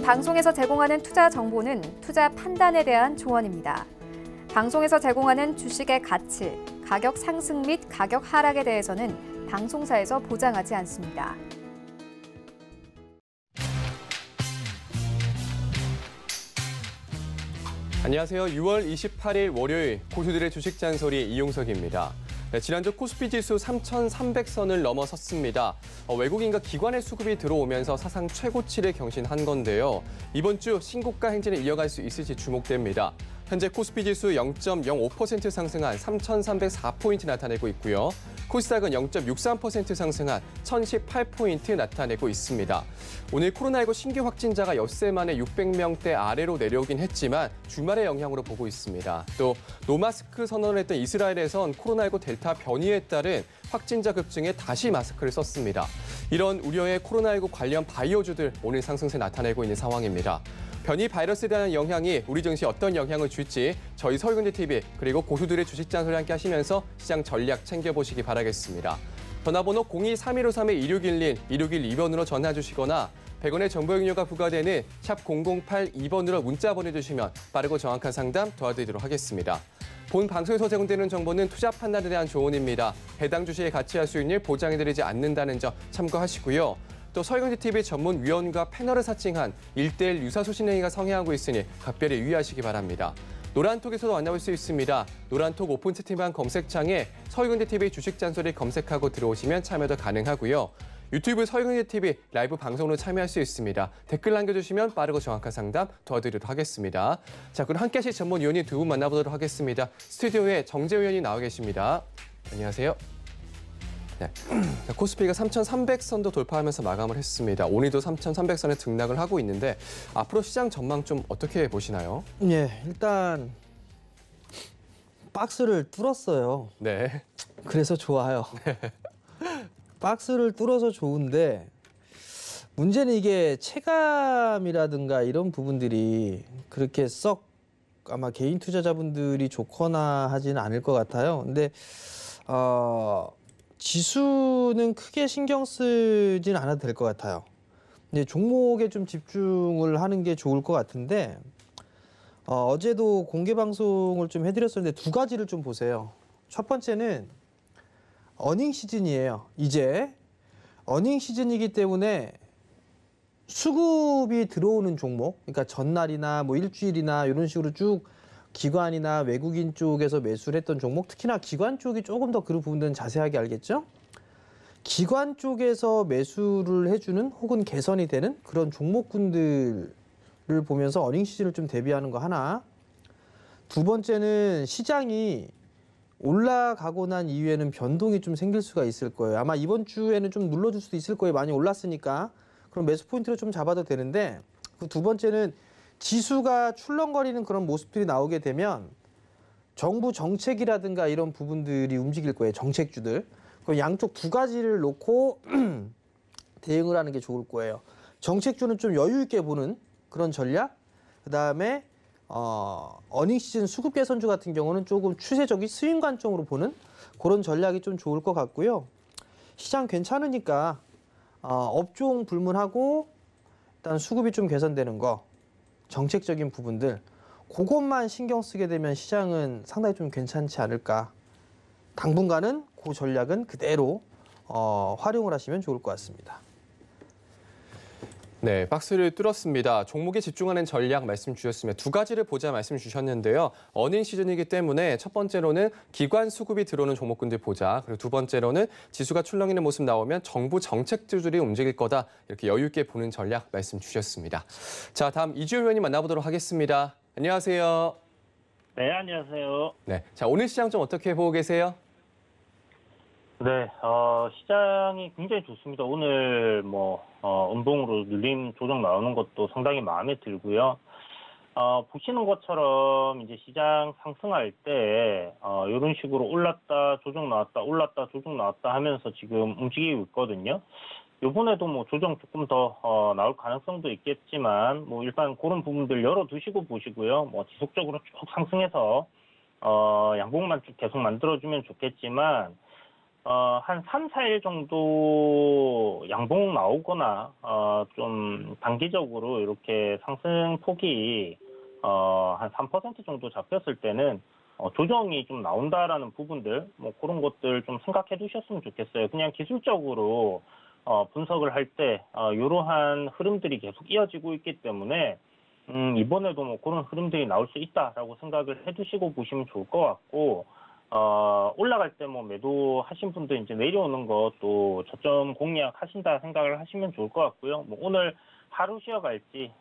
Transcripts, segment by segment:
방송에서 제공하는 투자 정보는 투자 판단에 대한 조언입니다. 방송에서 제공하는 주식의 가치, 가격 상승 및 가격 하락에 대해서는 방송사에서 보장하지 않습니다. 안녕하세요. 6월 28일 월요일 고수들의 주식 잔소리 이용석입니다. 네, 지난주 코스피 지수 3,300선을 넘어섰습니다. 외국인과 기관의 수급이 들어오면서 사상 최고치를 경신한 건데요. 이번 주 신고가 행진을 이어갈 수 있을지 주목됩니다. 현재 코스피 지수 0.05% 상승한 3,304포인트 나타내고 있고요. 코스닥은 0.63% 상승한 1,018포인트 나타내고 있습니다. 오늘 코로나19 신규 확진자가 엿새 만에 600명대 아래로 내려오긴 했지만 주말의 영향으로 보고 있습니다. 또 노마스크 선언을 했던 이스라엘에선 코로나19 델타 변이에 따른 확진자 급증에 다시 마스크를 썼습니다. 이런 우려의 코로나19 관련 바이오주들 오늘 상승세 나타내고 있는 상황입니다. 변이 바이러스에 대한 영향이 우리 증시에 어떤 영향을 줄지 저희 서울경제TV 그리고 고수들의 주식 잔소리 함께 하시면서 시장 전략 챙겨보시기 바라겠습니다. 전화번호 02-3153-2611, 2612번으로 전화 주시거나 100원의 정보 이용료가 부과되는 샵 0082번으로 문자 보내주시면 빠르고 정확한 상담 도와드리도록 하겠습니다. 본 방송에서 제공되는 정보는 투자 판단에 대한 조언입니다. 해당 주식의 가치와 수익률 보장해드리지 않는다는 점 참고하시고요. 또 서울경제TV 전문 위원과 패널을 사칭한 1:1 유사소 신행위가 성행하고 있으니 각별히 유의하시기 바랍니다. 노란톡에서도 만나볼 수 있습니다. 노란톡 오픈 채팅방 검색창에 서울경제TV 주식 잔소리 검색하고 들어오시면 참여도 가능하고요. 유튜브 서울경제TV 라이브 방송으로 참여할 수 있습니다. 댓글 남겨주시면 빠르고 정확한 상담 도와드리도록 하겠습니다. 자, 그럼 함께 하실 전문 위원님 두 분 만나보도록 하겠습니다. 스튜디오에 정재우 위원이 나와 계십니다. 안녕하세요. 네. 코스피가 3,300선도 돌파하면서 마감을 했습니다. 오늘도 3,300선에 등락을 하고 있는데 앞으로 시장 전망 좀 어떻게 보시나요? 예, 일단 박스를 뚫었어요. 네. 그래서 좋아요. 박스를 뚫어서 좋은데 문제는 이게 체감이라든가 이런 부분들이 그렇게 썩 아마 개인 투자자분들이 좋거나 하지는 않을 것 같아요. 근데 지수는 크게 신경 쓰진 않아도 될 것 같아요. 이제 종목에 좀 집중을 하는 게 좋을 것 같은데 어제도 공개 방송을 좀 해드렸었는데 두 가지를 좀 보세요. 첫 번째는 어닝 시즌이에요. 이제 어닝 시즌이기 때문에 수급이 들어오는 종목, 그러니까 전날이나 뭐 일주일이나 이런 식으로 쭉 기관이나 외국인 쪽에서 매수를 했던 종목, 특히나 기관 쪽이 조금 더 그 부분들은 자세하게 알겠죠? 기관 쪽에서 매수를 해주는 혹은 개선이 되는 그런 종목군들을 보면서 어닝 시즌을 좀 대비하는 거 하나. 두 번째는 시장이 올라가고 난 이후에는 변동이 좀 생길 수가 있을 거예요. 아마 이번 주에는 좀 눌러줄 수도 있을 거예요. 많이 올랐으니까. 그럼 매수 포인트를 좀 잡아도 되는데, 그 두 번째는 지수가 출렁거리는 그런 모습들이 나오게 되면 정부 정책이라든가 이런 부분들이 움직일 거예요. 정책주들. 그럼 양쪽 두 가지를 놓고 대응을 하는 게 좋을 거예요. 정책주는 좀 여유 있게 보는 그런 전략. 그다음에 어닝 시즌 수급 개선주 같은 경우는 조금 추세적인 스윙 관점으로 보는 그런 전략이 좀 좋을 것 같고요. 시장 괜찮으니까 업종 불문하고 일단 수급이 좀 개선되는 거, 정책적인 부분들 그것만 신경 쓰게 되면 시장은 상당히 좀 괜찮지 않을까. 당분간은 그 전략은 그대로 활용을 하시면 좋을 것 같습니다. 네, 박스를 뚫었습니다. 종목에 집중하는 전략 말씀 주셨으면 두 가지를 보자 말씀 주셨는데요. 어닝 시즌이기 때문에 첫 번째로는 기관 수급이 들어오는 종목군들 보자. 그리고 두 번째로는 지수가 출렁이는 모습 나오면 정부 정책주들이 움직일 거다. 이렇게 여유 있게 보는 전략 말씀 주셨습니다. 자, 다음 이주호 의원님 만나보도록 하겠습니다. 안녕하세요. 네, 안녕하세요. 네, 자, 오늘 시장 좀 어떻게 보고 계세요? 네, 시장이 굉장히 좋습니다. 오늘 음봉으로 눌림 조정 나오는 것도 상당히 마음에 들고요. 보시는 것처럼 이제 시장 상승할 때, 이런 식으로 올랐다, 조정 나왔다, 올랐다, 조정 나왔다 하면서 지금 움직이고 있거든요. 요번에도 뭐 조정 조금 더, 나올 가능성도 있겠지만, 일단 그런 부분들 열어두시고 보시고요. 지속적으로 쭉 상승해서, 양봉만 쭉 계속 만들어주면 좋겠지만, 한 3, 4일 정도 양봉 나오거나, 좀 단기적으로 이렇게 상승폭이, 한 3% 정도 잡혔을 때는, 조정이 좀 나온다라는 부분들, 뭐 그런 것들 좀 생각해 두셨으면 좋겠어요. 그냥 기술적으로, 분석을 할 때, 이러한 흐름들이 계속 이어지고 있기 때문에, 이번에도 뭐 그런 흐름들이 나올 수 있다라고 생각을 해 두시고 보시면 좋을 것 같고, 올라갈 때 뭐 매도하신 분들 이제 내려오는 것도 저점 공략하신다 생각을 하시면 좋을 것 같고요. 뭐 오늘 하루 쉬어갈지,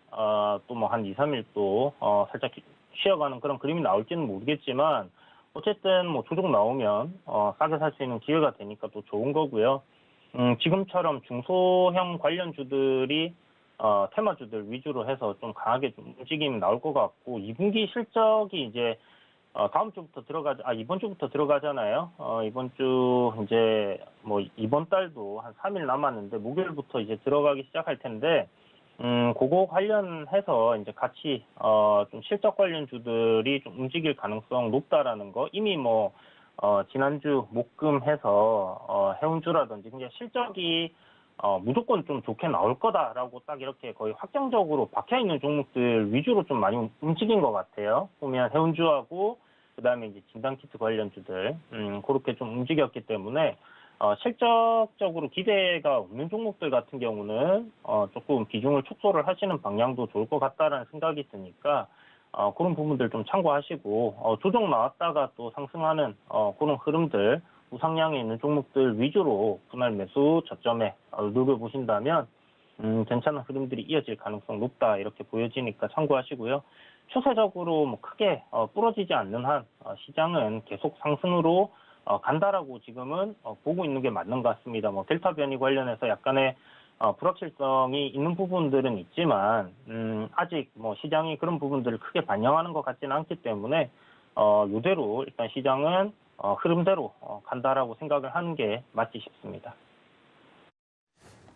또 뭐 한 2, 3일 또, 살짝 쉬어가는 그런 그림이 나올지는 모르겠지만, 어쨌든 뭐 조정 나오면, 싸게 살 수 있는 기회가 되니까 또 좋은 거고요. 지금처럼 중소형 관련주들이, 테마주들 위주로 해서 좀 강하게 좀 움직임이 나올 것 같고, 2분기 실적이 이제 다음 주부터 이번 주부터 들어가잖아요. 이번 주, 이제, 뭐, 이번 달도 한 3일 남았는데, 목요일부터 이제 들어가기 시작할 텐데, 그거 관련해서 이제 같이, 좀 실적 관련주들이 좀 움직일 가능성 높다라는 거, 이미 뭐, 지난주 목금해서, 해운주라든지, 그냥 실적이, 무조건 좀 좋게 나올 거다라고 딱 이렇게 거의 확정적으로 박혀있는 종목들 위주로 좀 많이 움직인 것 같아요. 보면 해운주하고, 그 다음에 이제 진단키트 관련주들, 그렇게 좀 움직였기 때문에, 실적적으로 기대가 없는 종목들 같은 경우는, 조금 비중을 축소를 하시는 방향도 좋을 것 같다라는 생각이 드니까, 그런 부분들 좀 참고하시고, 조정 나왔다가 또 상승하는, 그런 흐름들, 우상향에 있는 종목들 위주로 분할 매수 저점에 누벼보신다면 괜찮은 흐름들이 이어질 가능성 높다 이렇게 보여지니까 참고하시고요. 추세적으로 뭐 크게 부러지지 않는 한 시장은 계속 상승으로 간다라고 지금은 보고 있는 게 맞는 것 같습니다. 뭐 델타 변이 관련해서 약간의 불확실성이 있는 부분들은 있지만 아직 뭐 시장이 그런 부분들을 크게 반영하는 것 같지는 않기 때문에 이대로 일단 시장은 흐름대로 간다라고 생각을 하는 게 맞지 싶습니다.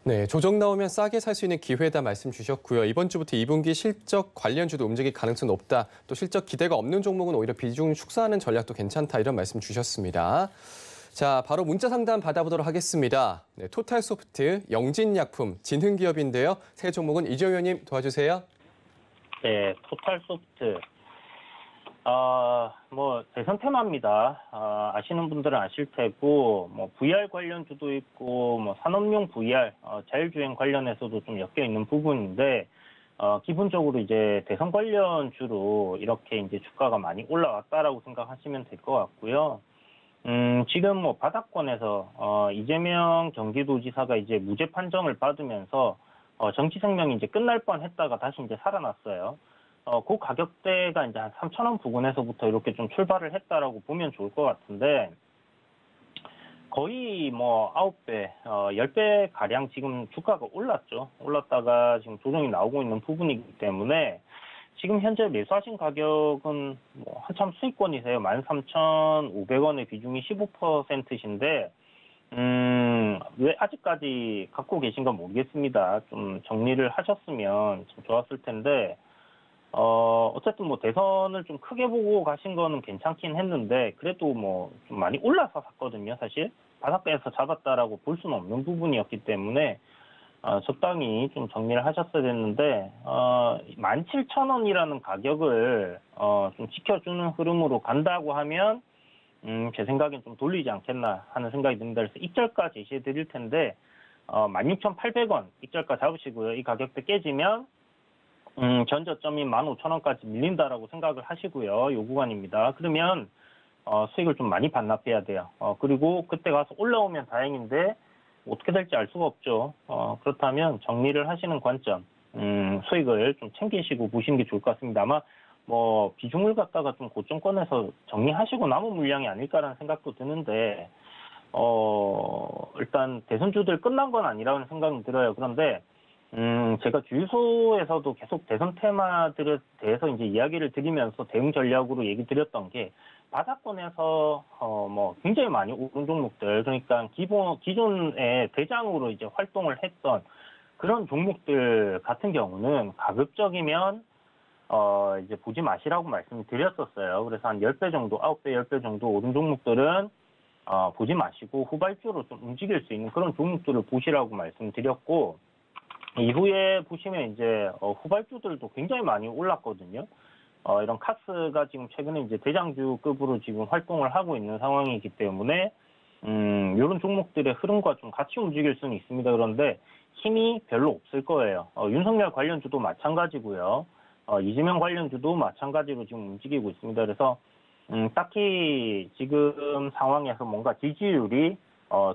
네, 조정 나오면 싸게 살 수 있는 기회다 말씀 주셨고요. 이번 주부터 2분기 실적 관련주도 움직일 가능성이 높다. 또 실적 기대가 없는 종목은 오히려 비중 축소하는 전략도 괜찮다. 이런 말씀 주셨습니다. 자, 바로 문자 상담 받아보도록 하겠습니다. 네, 토탈소프트, 영진약품, 진흥기업인데요. 새 종목은 이재호 의원님 도와주세요. 네, 토탈소프트. 뭐, 대선 테마입니다. 아시는 분들은 아실 테고, 뭐, VR 관련주도 있고, 뭐, 산업용 VR, 자율주행 관련해서도 좀 엮여 있는 부분인데, 기본적으로 이제 대선 관련주로 이렇게 이제 주가가 많이 올라왔다라고 생각하시면 될 것 같고요. 지금 뭐, 바닥권에서, 이재명 경기도지사가 이제 무죄 판정을 받으면서, 정치생명이 이제 끝날 뻔 했다가 다시 이제 살아났어요. 그 가격대가 이제 한 3,000원 부근에서부터 이렇게 좀 출발을 했다라고 보면 좋을 것 같은데, 거의 뭐 9배, 10배 가량 지금 주가가 올랐죠. 올랐다가 지금 조정이 나오고 있는 부분이기 때문에, 지금 현재 매수하신 가격은 뭐 한참 수익권이세요. 13,500원의 비중이 15%신데, 왜 아직까지 갖고 계신 건 모르겠습니다. 좀 정리를 하셨으면 좀 좋았을 텐데, 어쨌든 뭐 대선을 좀 크게 보고 가신 거는 괜찮긴 했는데, 그래도 뭐 좀 많이 올라서 샀거든요, 사실. 바닥에서 잡았다라고 볼 수는 없는 부분이었기 때문에, 적당히 좀 정리를 하셨어야 됐는데, 17,000원이라는 가격을, 좀 지켜주는 흐름으로 간다고 하면, 제 생각엔 좀 돌리지 않겠나 하는 생각이 듭니다. 그래서 익절가 제시해 드릴 텐데, 16,800원 익절가 잡으시고요. 이 가격대 깨지면, 전저점이 15,000원까지 밀린다라고 생각을 하시고요. 요 구간입니다. 그러면 수익을 좀 많이 반납해야 돼요. 그리고 그때 가서 올라오면 다행인데 어떻게 될지 알 수가 없죠. 그렇다면 정리를 하시는 관점, 수익을 좀 챙기시고 보시는 게 좋을 것 같습니다. 아마 뭐 비중을 갖다가 좀 고점권에서 정리하시고 남은 물량이 아닐까라는 생각도 드는데, 일단 대선주들 끝난 건 아니라는 생각은 들어요. 그런데 제가 주유소에서도 계속 대선 테마들에 대해서 이제 이야기를 드리면서 대응 전략으로 얘기 드렸던 게, 바닥권에서, 뭐, 굉장히 많이 오른 종목들, 그러니까 기존의 대장으로 이제 활동을 했던 그런 종목들 같은 경우는 가급적이면, 이제 보지 마시라고 말씀을 드렸었어요. 그래서 한 10배 정도, 9배, 10배 정도 오른 종목들은, 보지 마시고 후발주로 좀 움직일 수 있는 그런 종목들을 보시라고 말씀드렸고, 이후에 보시면 이제 후발주들도 굉장히 많이 올랐거든요. 이런 카스가 지금 최근에 이제 대장주급으로 지금 활동을 하고 있는 상황이기 때문에 이런 종목들의 흐름과 좀 같이 움직일 수는 있습니다. 그런데 힘이 별로 없을 거예요. 윤석열 관련주도 마찬가지고요. 이재명 관련주도 마찬가지로 지금 움직이고 있습니다. 그래서 딱히 지금 상황에서 뭔가 지지율이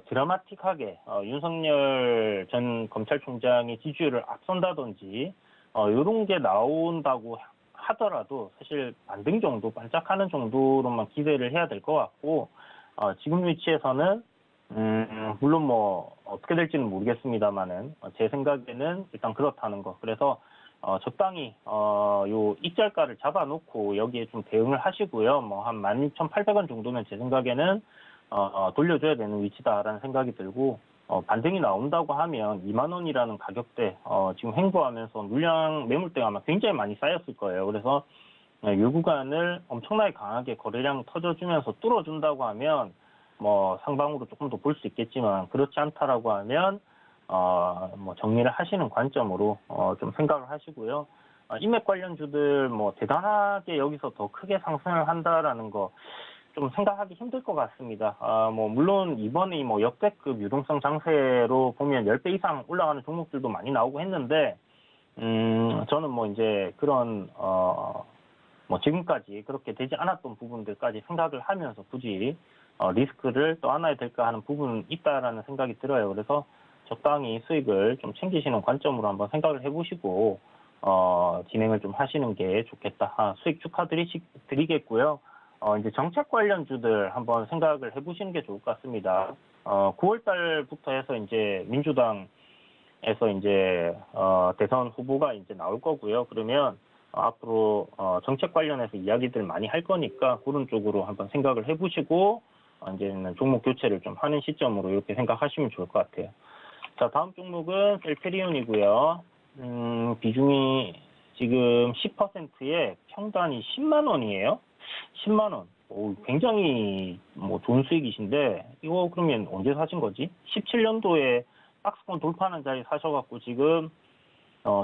드라마틱하게 윤석열 전 검찰총장의 지지율을 앞선다든지 이런 게 나온다고 하더라도 사실 반등 정도, 반짝하는 정도로만 기대를 해야 될 것 같고, 지금 위치에서는 물론 뭐 어떻게 될지는 모르겠습니다만은 제 생각에는 일단 그렇다는 거. 그래서 적당히 요 입절가를 잡아놓고 여기에 좀 대응을 하시고요. 뭐 한 16,800원 정도면 제 생각에는 돌려줘야 되는 위치다라는 생각이 들고, 반등이 나온다고 하면 2만 원이라는 가격대 지금 횡보하면서 물량 매물대가 아마 굉장히 많이 쌓였을 거예요. 그래서 이 구간을 엄청나게 강하게 거래량 터져주면서 뚫어준다고 하면 뭐 상방으로 조금 더 볼 수 있겠지만, 그렇지 않다라고 하면 뭐 정리를 하시는 관점으로 좀 생각을 하시고요. 인맥 관련주들 뭐 대단하게 여기서 더 크게 상승을 한다라는 거 좀 생각하기 힘들 것 같습니다. 뭐 물론 이번에 뭐 역대급 유동성 장세로 보면 10배 이상 올라가는 종목들도 많이 나오고 했는데, 저는 뭐 이제 그런 뭐 지금까지 그렇게 되지 않았던 부분들까지 생각을 하면서 굳이 리스크를 떠안아야 될까 하는 부분은 있다라는 생각이 들어요. 그래서 적당히 수익을 좀 챙기시는 관점으로 한번 생각을 해보시고 진행을 좀 하시는 게 좋겠다. 수익 축하드리겠고요. 이제 정책 관련주들 한번 생각을 해보시는 게 좋을 것 같습니다. 9월 달부터 해서 이제 민주당에서 이제 대선 후보가 이제 나올 거고요. 그러면 앞으로 정책 관련해서 이야기들 많이 할 거니까 그런 쪽으로 한번 생각을 해보시고 이제는 종목 교체를 좀 하는 시점으로 이렇게 생각하시면 좋을 것 같아요. 자, 다음 종목은 셀트리온이고요. 비중이 지금 10%에 평단이 10만 원이에요. 10만 원. 굉장히 뭐 좋은 수익이신데, 이거 그러면 언제 사신 거지? 17년도에 박스권 돌파하는 자리 사셔갖고 지금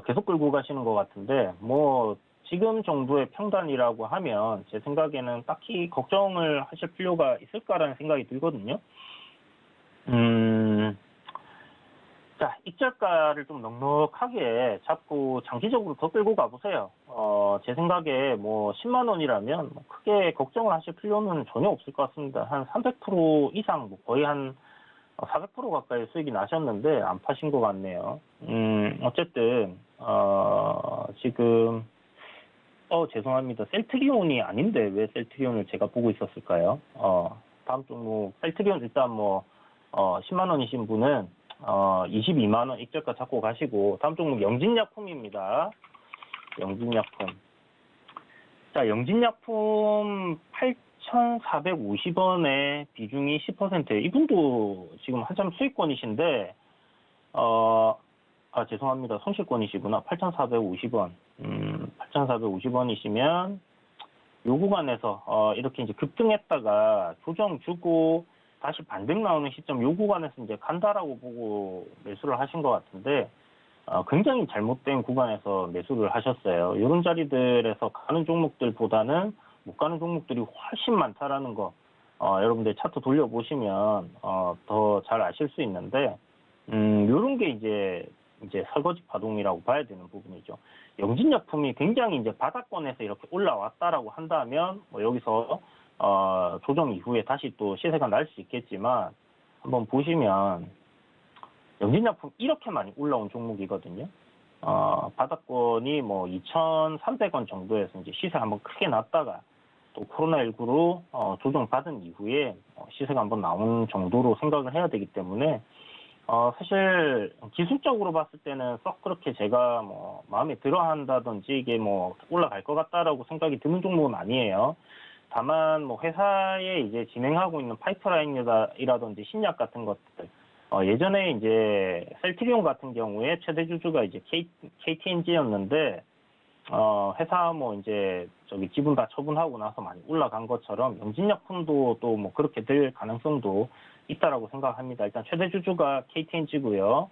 계속 끌고 가시는 것 같은데, 뭐 지금 정도의 평단이라고 하면 제 생각에는 딱히 걱정을 하실 필요가 있을까라는 생각이 들거든요. 자, 입절가를 좀 넉넉하게 잡고 장기적으로 더 끌고 가보세요. 제 생각에 뭐 10만 원이라면 뭐 크게 걱정을 하실 필요는 전혀 없을 것 같습니다. 한 300% 이상, 뭐 거의 한 400% 가까이 수익이 나셨는데 안 파신 것 같네요. 어쨌든 지금 죄송합니다. 셀트리온이 아닌데 왜 셀트리온을 제가 보고 있었을까요? 다음 종목 셀트리온 일단 뭐 10만 원이신 분은 22만 원 입절가 잡고 가시고, 다음 종목 영진약품입니다. 영진약품. 자, 영진약품 8,450원에 비중이 10%예요. 이분도 지금 한참 수익권이신데 죄송합니다. 손실권이시구나. 8,450원. 8,450원이시면 요 구간에서 이렇게 이제 급등했다가 조정 주고 다시 반등 나오는 시점 요 구간에서 이제 간다라고 보고 매수를 하신 것 같은데, 굉장히 잘못된 구간에서 매수를 하셨어요. 이런 자리들에서 가는 종목들보다는 못 가는 종목들이 훨씬 많다라는 거 여러분들 차트 돌려보시면 더 잘 아실 수 있는데, 이런 게 이제 설거지 파동이라고 봐야 되는 부분이죠. 영진약품이 굉장히 이제 바닥권에서 이렇게 올라왔다라고 한다면 뭐 여기서 조정 이후에 다시 또 시세가 날 수 있겠지만, 한번 보시면 영진약품 이렇게 많이 올라온 종목이거든요. 바닥권이 뭐 2,300원 정도에서 이제 시세가 한번 크게 났다가 또 코로나19로 조정받은 이후에 시세가 한번 나온 정도로 생각을 해야 되기 때문에 사실 기술적으로 봤을 때는 썩 그렇게 제가 뭐 마음에 들어 한다든지 이게 뭐 올라갈 것 같다라고 생각이 드는 종목은 아니에요. 다만 뭐 회사에 이제 진행하고 있는 파이프라인이라든지 신약 같은 것들, 예전에 이제 셀트리온 같은 경우에 최대 주주가 이제 KTNG였는데 회사 뭐 이제 저기 지분 다 처분하고 나서 많이 올라간 것처럼 영진약품도 또 뭐 그렇게 될 가능성도 있다라고 생각합니다. 일단 최대 주주가 KTNG고요.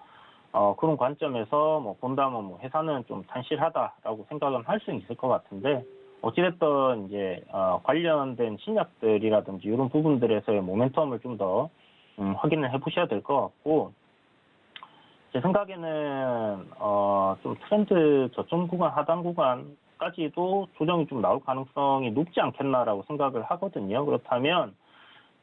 그런 관점에서 뭐 본다면 뭐 회사는 좀 탄실하다라고 생각은 할 수는 있을 것 같은데 어찌됐든 이제 관련된 신약들이라든지 이런 부분들에서의 모멘텀을 좀 더 확인을 해보셔야 될 것 같고 제 생각에는 좀 트렌드 저점 구간, 하단 구간까지도 조정이 좀 나올 가능성이 높지 않겠나라고 생각을 하거든요. 그렇다면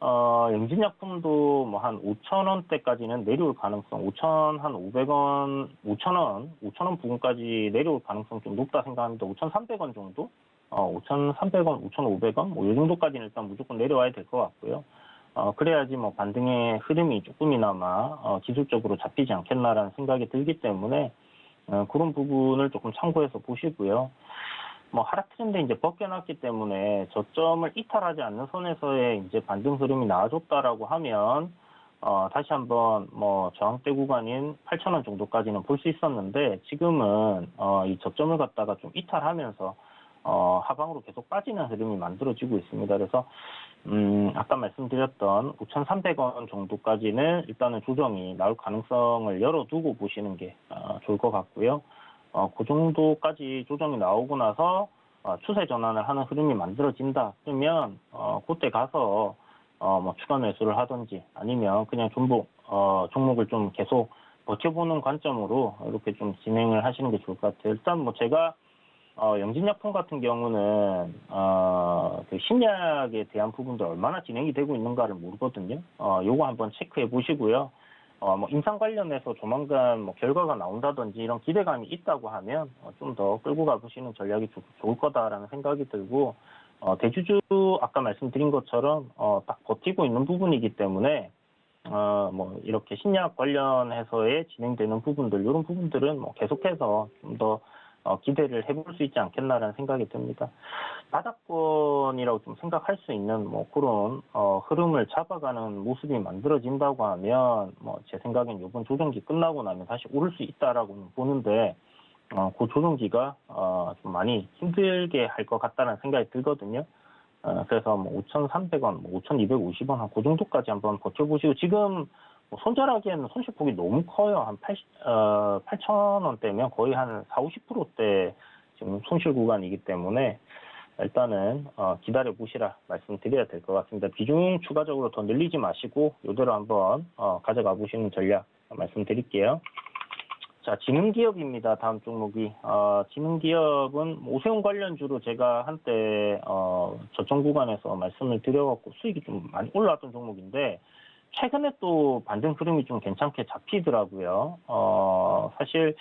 영진약품도 뭐 한 5,000원대까지는 내려올 가능성, 5,500원, 5,000원 부근까지 내려올 가능성 좀 높다 생각합니다. 5,300원 정도? 5,300원, 5,500원? 뭐 이 정도까지는 일단 무조건 내려와야 될 것 같고요. 그래야지 뭐 반등의 흐름이 조금이나마 기술적으로 잡히지 않겠나라는 생각이 들기 때문에 그런 부분을 조금 참고해서 보시고요. 뭐 하락 트렌드 이제 벗겨놨기 때문에 저점을 이탈하지 않는 선에서의 이제 반등 흐름이 나와줬다라고 하면 다시 한번 뭐 저항대 구간인 8,000원 정도까지는 볼 수 있었는데 지금은 이 저점을 갖다가 좀 이탈하면서 하방으로 계속 빠지는 흐름이 만들어지고 있습니다. 그래서 아까 말씀드렸던 5,300원 정도까지는 일단은 조정이 나올 가능성을 열어두고 보시는 게 좋을 것 같고요. 그 정도까지 조정이 나오고 나서 추세 전환을 하는 흐름이 만들어진다. 그러면 그때 가서 뭐 추가 매수를 하든지 아니면 그냥 종목을 좀 계속 버텨보는 관점으로 이렇게 좀 진행을 하시는 게 좋을 것 같아요. 일단 뭐 제가 영진약품 같은 경우는 그 신약에 대한 부분도 얼마나 진행이 되고 있는가를 모르거든요. 요거 한번 체크해 보시고요. 뭐 임상 관련해서 조만간 뭐 결과가 나온다든지 이런 기대감이 있다고 하면 좀 더 끌고 가보시는 전략이 좋을 거다라는 생각이 들고 대주주 아까 말씀드린 것처럼 딱 버티고 있는 부분이기 때문에 뭐 이렇게 신약 관련해서의 진행되는 부분들 이런 부분들은 뭐 계속해서 좀 더 기대를 해볼 수 있지 않겠나라는 생각이 듭니다. 바닥권이라고 좀 생각할 수 있는 뭐 그런 흐름을 잡아가는 모습이 만들어진다고 하면 뭐 제 생각엔 이번 조정기 끝나고 나면 다시 오를 수 있다라고 보는데 그 조정기가 좀 많이 힘들게 할 것 같다는 생각이 들거든요. 그래서 뭐 5,300원, 뭐 5,250원 한 그 정도까지 한번 버텨보시고 지금 뭐 손절하기에는 손실폭이 너무 커요. 한 8,000원대면 거의 한 40~50%대 지금 손실 구간이기 때문에 일단은 기다려 보시라 말씀드려야 될 것 같습니다. 비중 추가적으로 더 늘리지 마시고 이대로 한번 가져가 보시는 전략 말씀드릴게요. 자, 지능기업입니다. 다음 종목이. 지능기업은 오세훈 관련주로 제가 한때 저점 구간에서 말씀을 드려갖고 수익이 좀 많이 올라왔던 종목인데 최근에 또 반등 흐름이 좀 괜찮게 잡히더라고요. 사실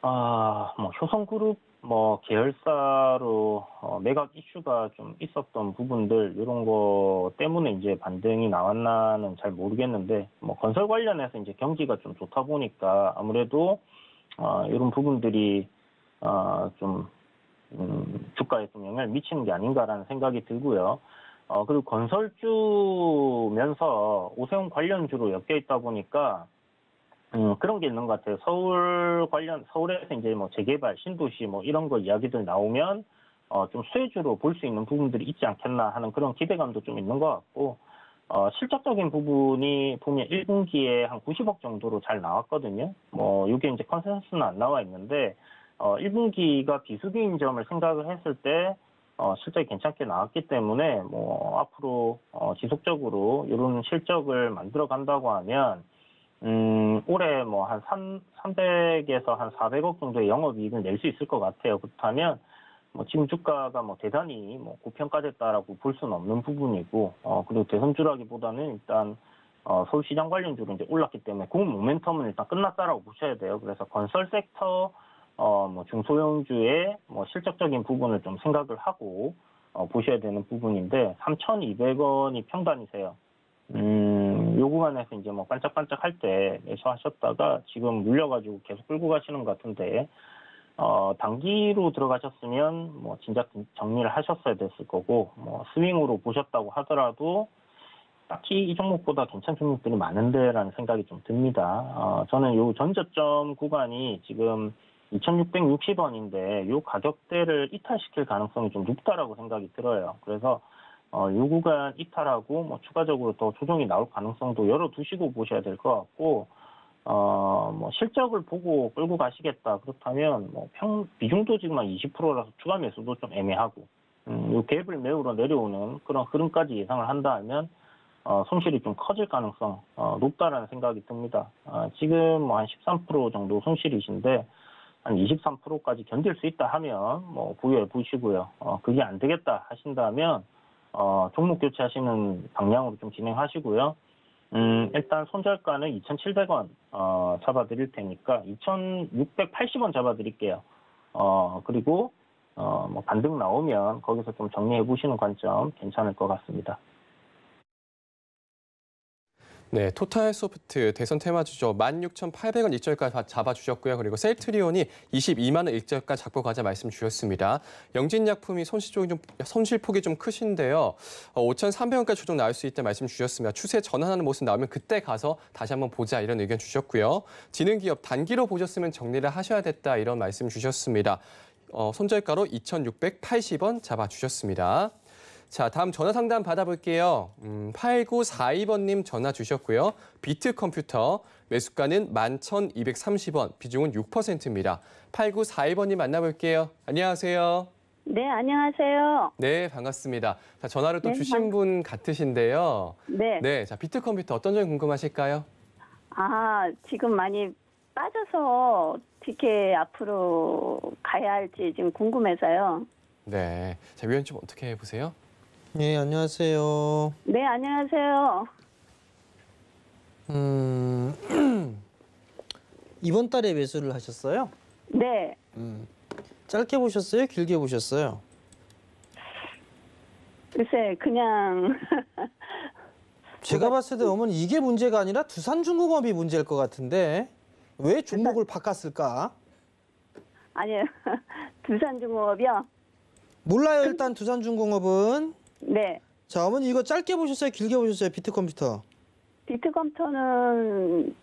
뭐 효성그룹 뭐 계열사로 매각 이슈가 좀 있었던 부분들 이런 거 때문에 이제 반등이 나왔나는 잘 모르겠는데 뭐 건설 관련해서 이제 경기가 좀 좋다 보니까 아무래도 이런 부분들이 좀 주가에 좀 영향을 미치는 게 아닌가라는 생각이 들고요. 그리고 건설주면서 오세훈 관련주로 엮여 있다 보니까 그런 게 있는 것 같아요. 서울에서 이제 뭐 재개발, 신도시 뭐 이런 거 이야기들 나오면 좀 수혜주로 볼 수 있는 부분들이 있지 않겠나 하는 그런 기대감도 좀 있는 것 같고 실적적인 부분이 보면 1분기에 한 90억 정도로 잘 나왔거든요. 뭐 이게 이제 컨센서스는 안 나와 있는데 1분기가 비수기인 점을 생각을 했을 때 실적이 괜찮게 나왔기 때문에 뭐 앞으로 지속적으로 이런 실적을 만들어 간다고 하면 올해 뭐 한 300에서 한 400억 정도의 영업이익을 낼 수 있을 것 같아요. 그렇다면 뭐 지금 주가가 뭐 대단히 뭐 고평가됐다라고 볼 수는 없는 부분이고 그리고 대선주라기보다는 일단 서울시장 관련주로 이제 올랐기 때문에 그 모멘텀은 일단 끝났다라고 보셔야 돼요. 그래서 건설 섹터 뭐 중소형주의 뭐 실적적인 부분을 좀 생각을 하고 보셔야 되는 부분인데 3,200원이 평단이세요. 요 구간에서 이제 뭐 반짝반짝 할 때 매수하셨다가 지금 물려가지고 계속 끌고 가시는 것 같은데 단기로 들어가셨으면 뭐 진작 정리를 하셨어야 됐을 거고 뭐 스윙으로 보셨다고 하더라도 딱히 이 종목보다 괜찮은 종목들이 많은데라는 생각이 좀 듭니다. 저는 요 전저점 구간이 지금 2,660원인데 이 가격대를 이탈시킬 가능성이 좀 높다라고 생각이 들어요. 그래서 이 구간 이탈하고 뭐 추가적으로 더 조정이 나올 가능성도 열어두시고 보셔야 될 것 같고 뭐 실적을 보고 끌고 가시겠다 그렇다면 뭐 비중도 지금 한 20%라서 추가 매수도 좀 애매하고 이 갭을 메우러 내려오는 그런 흐름까지 예상을 한다 하면 손실이 좀 커질 가능성 높다라는 생각이 듭니다. 지금 뭐 한 13% 정도 손실이신데 한 23%까지 견딜 수 있다 하면 뭐 보유해 보시고요. 그게 안 되겠다 하신다면 종목 교체하시는 방향으로 좀 진행하시고요. 일단 손절가는 2,700원 잡아드릴 테니까 2,680원 잡아드릴게요. 그리고 뭐 반등 나오면 거기서 좀 정리해 보시는 관점 괜찮을 것 같습니다. 네, 토탈소프트 대선 테마주죠. 16,800원 일절가 잡아주셨고요. 그리고 셀트리온이 22만 원 일절가 잡고 가자 말씀 주셨습니다. 영진약품이 손실폭이 좀 크신데요. 5,300원까지 조정 나올 수 있다 말씀 주셨습니다. 추세 전환하는 모습 나오면 그때 가서 다시 한번 보자 이런 의견 주셨고요. 지능기업 단기로 보셨으면 정리를 하셔야 됐다 이런 말씀 주셨습니다. 손절가로 2,680원 잡아주셨습니다. 자, 다음 전화 상담 받아볼게요. 8942번님 전화 주셨고요. 비트컴퓨터 매수가는 11,230원, 비중은 6%입니다. 8942번님 만나볼게요. 안녕하세요. 네, 안녕하세요. 네, 반갑습니다. 자, 전화를 또 네, 주신 분 같으신데요. 네. 네, 자, 비트컴퓨터 어떤 점이 궁금하실까요? 지금 많이 빠져서 어떻게 앞으로 가야 할지 지금 궁금해서요. 네, 자, 위원님 좀 어떻게 해보세요? 네, 안녕하세요. 네, 안녕하세요. 이번 달에 매수를 하셨어요? 네, 짧게 보셨어요? 길게 보셨어요? 글쎄, 그냥, 제가 봤을 때 어머니 이게 문제가 아니라 두산중공업이 문제일 것 같은데 왜 종목을 바꿨을까? 아니요, 두산중공업이요? 몰라요. 일단 두산중공업은. 네, 자, 어머니 이거 짧게 보셨어요? 길게 보셨어요? 비트컴퓨터. 비트컴퓨터는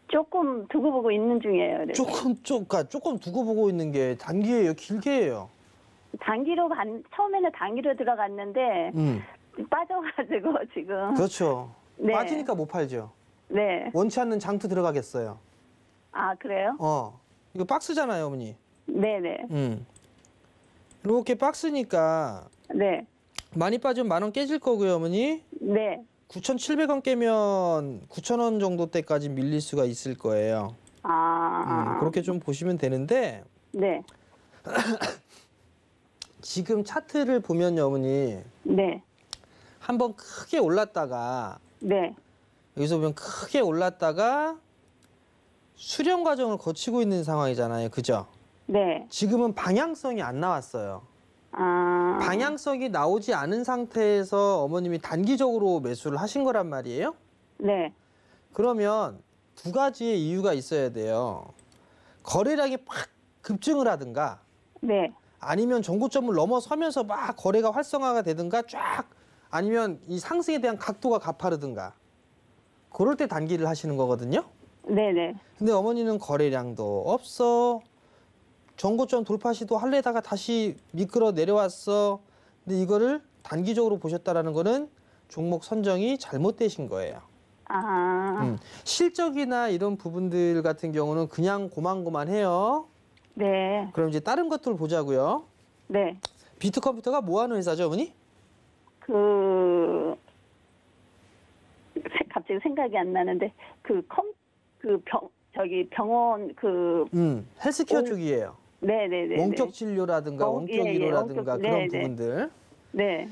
조금 두고 보고 있는 중이에요. 네. 조금 두고 보고 있는 게 단기예요? 길게 해요? 처음에는 단기로 들어갔는데, 빠져가지고 지금. 그렇죠. 네. 빠지니까 못 팔죠. 네. 원치 않는 장투 들어가겠어요. 그래요? 이거 박스잖아요, 어머니. 네네. 이렇게 박스니까 네. 많이 빠지면 10,000원 깨질 거고요, 어머니. 네. 9,700원 깨면 9,000원 정도 때까지 밀릴 수가 있을 거예요. 그렇게 좀 보시면 되는데 네. 지금 차트를 보면요, 어머니. 네. 한번 크게 올랐다가 네. 여기서 보면 크게 올랐다가 수렴 과정을 거치고 있는 상황이잖아요. 그죠? 네. 지금은 방향성이 안 나왔어요. 방향성이 나오지 않은 상태에서 어머님이 단기적으로 매수를 하신 거란 말이에요. 네. 그러면 두 가지의 이유가 있어야 돼요. 거래량이 팍 급증을 하든가 네. 아니면 전고점을 넘어서면서 막 거래가 활성화가 되든가 쫙 아니면 이 상승에 대한 각도가 가파르든가 그럴 때 단기를 하시는 거거든요. 네네. 근데 어머니는 거래량도 없어. 전고점 돌파 시도 할래다가 다시 미끄러 내려왔어. 근데 이거를 단기적으로 보셨다라는 거는 종목 선정이 잘못되신 거예요. 실적이나 이런 부분들 같은 경우는 그냥 고만고만해요. 네. 그럼 이제 다른 것들 보자고요. 네. 비트컴퓨터가 뭐 하는 회사죠, 어머니? 갑자기 생각이 안 나는데 병원 헬스케어 쪽이에요. 네네네. 원격 진료라든가 원격 의료라든가 그런 부분들. 네.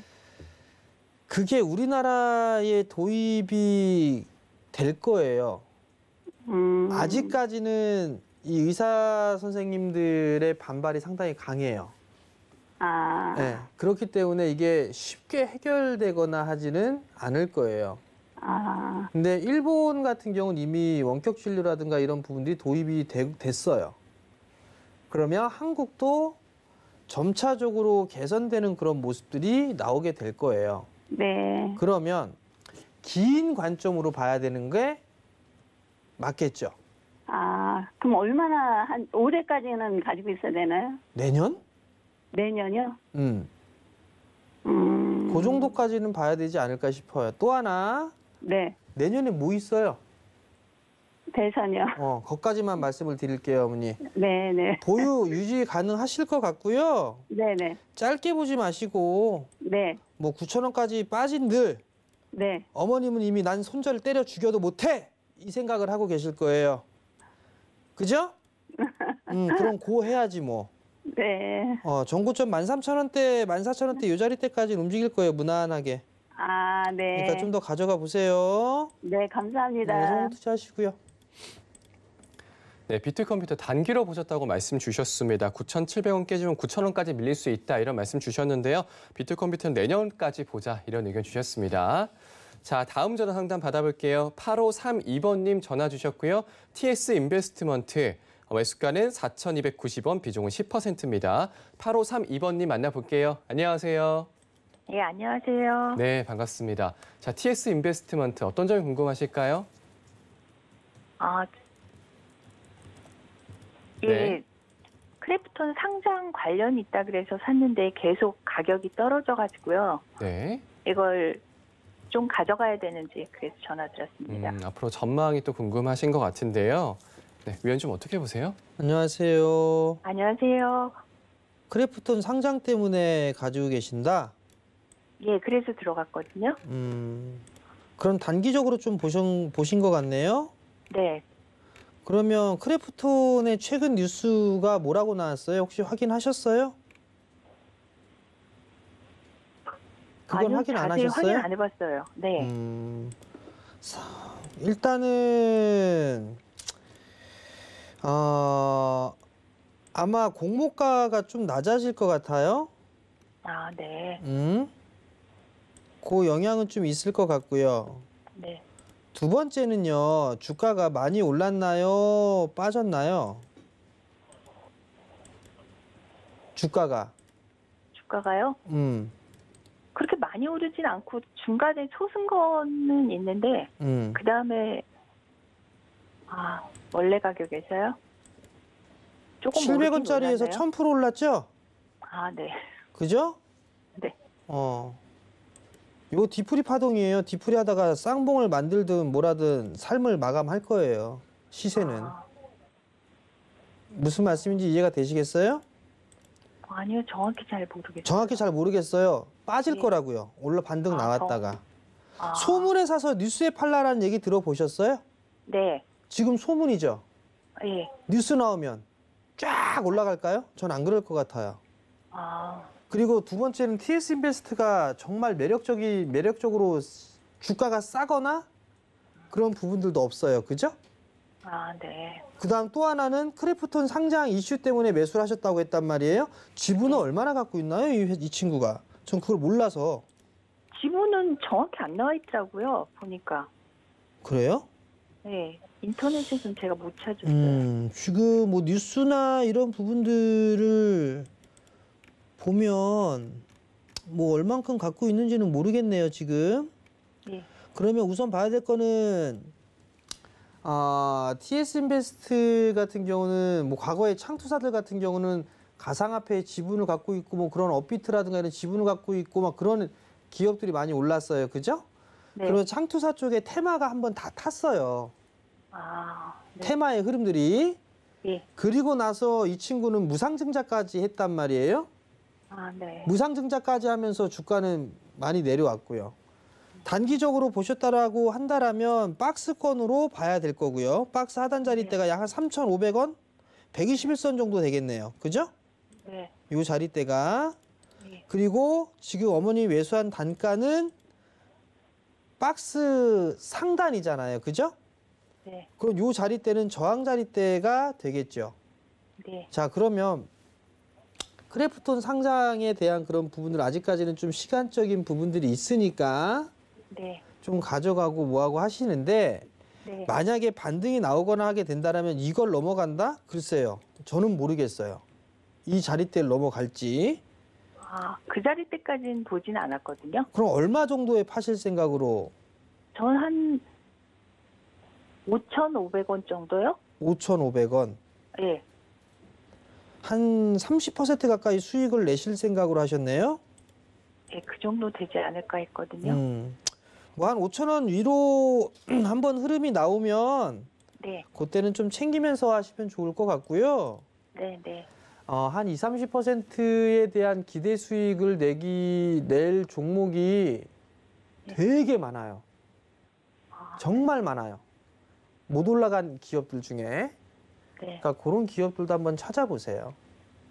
그게 우리나라에 도입이 될 거예요. 아직까지는 이 의사 선생님들의 반발이 상당히 강해요. 네, 그렇기 때문에 이게 쉽게 해결되거나 하지는 않을 거예요. 근데 일본 같은 경우는 이미 원격 진료라든가 이런 부분들이 도입이 됐어요. 그러면 한국도 점차적으로 개선되는 그런 모습들이 나오게 될 거예요. 네. 그러면 긴 관점으로 봐야 되는 게 맞겠죠. 그럼 얼마나 한 올해까지는 가지고 있어야 되나요? 내년? 내년이요? 그 정도까지는 봐야 되지 않을까 싶어요. 또 하나, 네. 내년에 뭐 있어요? 대선이요. 거기까지만 말씀을 드릴게요, 어머니. 네, 네. 보유, 유지 가능하실 것 같고요. 네, 네. 짧게 보지 마시고, 네. 뭐 9,000원까지 빠진들, 네. 어머님은 이미 난 손자를 때려 죽여도 못해! 이 생각을 하고 계실 거예요. 그죠? 그럼 고 해야지 뭐. 네. 전고점 13,000원대, 14,000원대 요 자리대까지 움직일 거예요, 무난하게. 아, 네. 그러니까 좀 더 가져가 보세요. 네, 감사합니다. 네, 성공 투자하시고요. 네, 비트컴퓨터 단기로 보셨다고 말씀 주셨습니다. 9,700원 깨지면 9,000원까지 밀릴 수 있다 이런 말씀 주셨는데요. 비트컴퓨터는 내년까지 보자 이런 의견 주셨습니다. 자, 다음 전화 상담 받아볼게요. 8532번님 전화 주셨고요. TS 인베스트먼트 매수가는 4,290원, 비중은 10%입니다. 8532번님 만나볼게요. 안녕하세요. 예, 안녕하세요. 네, 반갑습니다. 자, TS 인베스트먼트 어떤 점이 궁금하실까요? 예, 네. 크래프톤 상장 관련이 있다 그래서 샀는데 계속 가격이 떨어져가지고요. 네. 이걸 좀 가져가야 되는지 그래서 전화 드렸습니다. 앞으로 전망이 또 궁금하신 것 같은데요. 네, 위원 좀 어떻게 보세요? 안녕하세요. 안녕하세요. 크래프톤 상장 때문에 가지고 계신다? 예, 그래서 들어갔거든요. 그럼 단기적으로 좀 보신 것 같네요? 네. 그러면 크래프톤의 최근 뉴스가 뭐라고 나왔어요? 혹시 확인하셨어요? 그건 아니요, 확인 안 자세히 하셨어요? 확인 안 해봤어요. 네. 일단은 아마 공모가가 좀 낮아질 것 같아요. 아, 네. 그 영향은 좀 있을 것 같고요. 네. 두 번째는요, 주가가 많이 올랐나요? 빠졌나요? 주가가. 주가가요? 그렇게 많이 오르진 않고 중간에 솟은 거는 있는데 그 다음에 원래 가격에서요? 조금 700원짜리에서 1000% 올랐죠? 아, 네. 그죠? 네. 이거 뒤풀이 파동이에요. 뒤풀이 하다가 쌍봉을 만들든 뭐라든 삶을 마감할 거예요. 시세는. 무슨 말씀인지 이해가 되시겠어요? 아니요, 정확히 잘 모르겠어요. 정확히 잘 모르겠어요. 빠질 네. 거라고요. 올라 반등 나왔다가. 아, 소문에 사서 뉴스에 팔라라는 얘기 들어보셨어요? 네. 지금 소문이죠. 예. 뉴스 나오면 쫙 올라갈까요? 전 안 그럴 것 같아요. 그리고 두 번째는 TS 인베스트가 정말 매력적으로 주가가 싸거나 그런 부분들도 없어요. 그죠? 아, 네. 그다음 또 하나는 크래프톤 상장 이슈 때문에 매수를 하셨다고 했단 말이에요. 지분은 얼마나 갖고 있나요? 이 친구가. 전 그걸 몰라서. 지분은 정확히 안 나와 있더라고요, 보니까. 그래요? 네. 인터넷에서는 제가 못 찾았어요. 지금 뭐 뉴스나 이런 부분들을 보면 뭐 얼만큼 갖고 있는지는 모르겠네요, 지금. 예. 그러면 우선 봐야 될 거는 TS 인베스트 같은 경우는 뭐 과거의 창투사들 같은 경우는 가상화폐 지분을 갖고 있고 뭐 그런 업비트라든가 이런 지분을 갖고 있고 막 그런 기업들이 많이 올랐어요. 그죠? 네. 그리고 창투사 쪽에 테마가 한번 다 탔어요. 네. 테마의 흐름들이. 예. 그리고 나서 이 친구는 무상증자까지 했단 말이에요. 네. 무상증자까지 하면서 주가는 많이 내려왔고요. 단기적으로 보셨다라고 한다라면 박스권으로 봐야 될 거고요. 박스 하단 자리대가 약 한 3,500원? 121선 정도 되겠네요. 그죠? 네. 이 자리대가. 네. 그리고 지금 어머니 매수한 단가는 박스 상단이잖아요. 그죠? 네. 그럼 이 자리대는 저항 자리대가 되겠죠. 네. 자, 그러면 크래프톤 상장에 대한 그런 부분들 아직까지는 좀 시간적인 부분들이 있으니까 네. 좀 가져가고 뭐하고 하시는데 네. 만약에 반등이 나오거나 하게 된다면 이걸 넘어간다? 글쎄요. 저는 모르겠어요. 이 자리대를 넘어갈지. 그 자리 때까지는 보진 않았거든요. 그럼 얼마 정도에 파실 생각으로? 전 한 5,500원 정도요? 5,500원. 예. 한 30% 가까이 수익을 내실 생각으로 하셨네요. 예, 그 정도 되지 않을까 했거든요. 뭐 한 5,000원 위로 한번 흐름이 나오면 네. 그때는 좀 챙기면서 하시면 좋을 것 같고요. 네, 네. 한 20, 30%에 대한 기대 수익을 낼 종목이 되게 많아요. 정말 많아요. 못 올라간 기업들 중에. 네. 그러니까 그런 기업들도 한번 찾아보세요.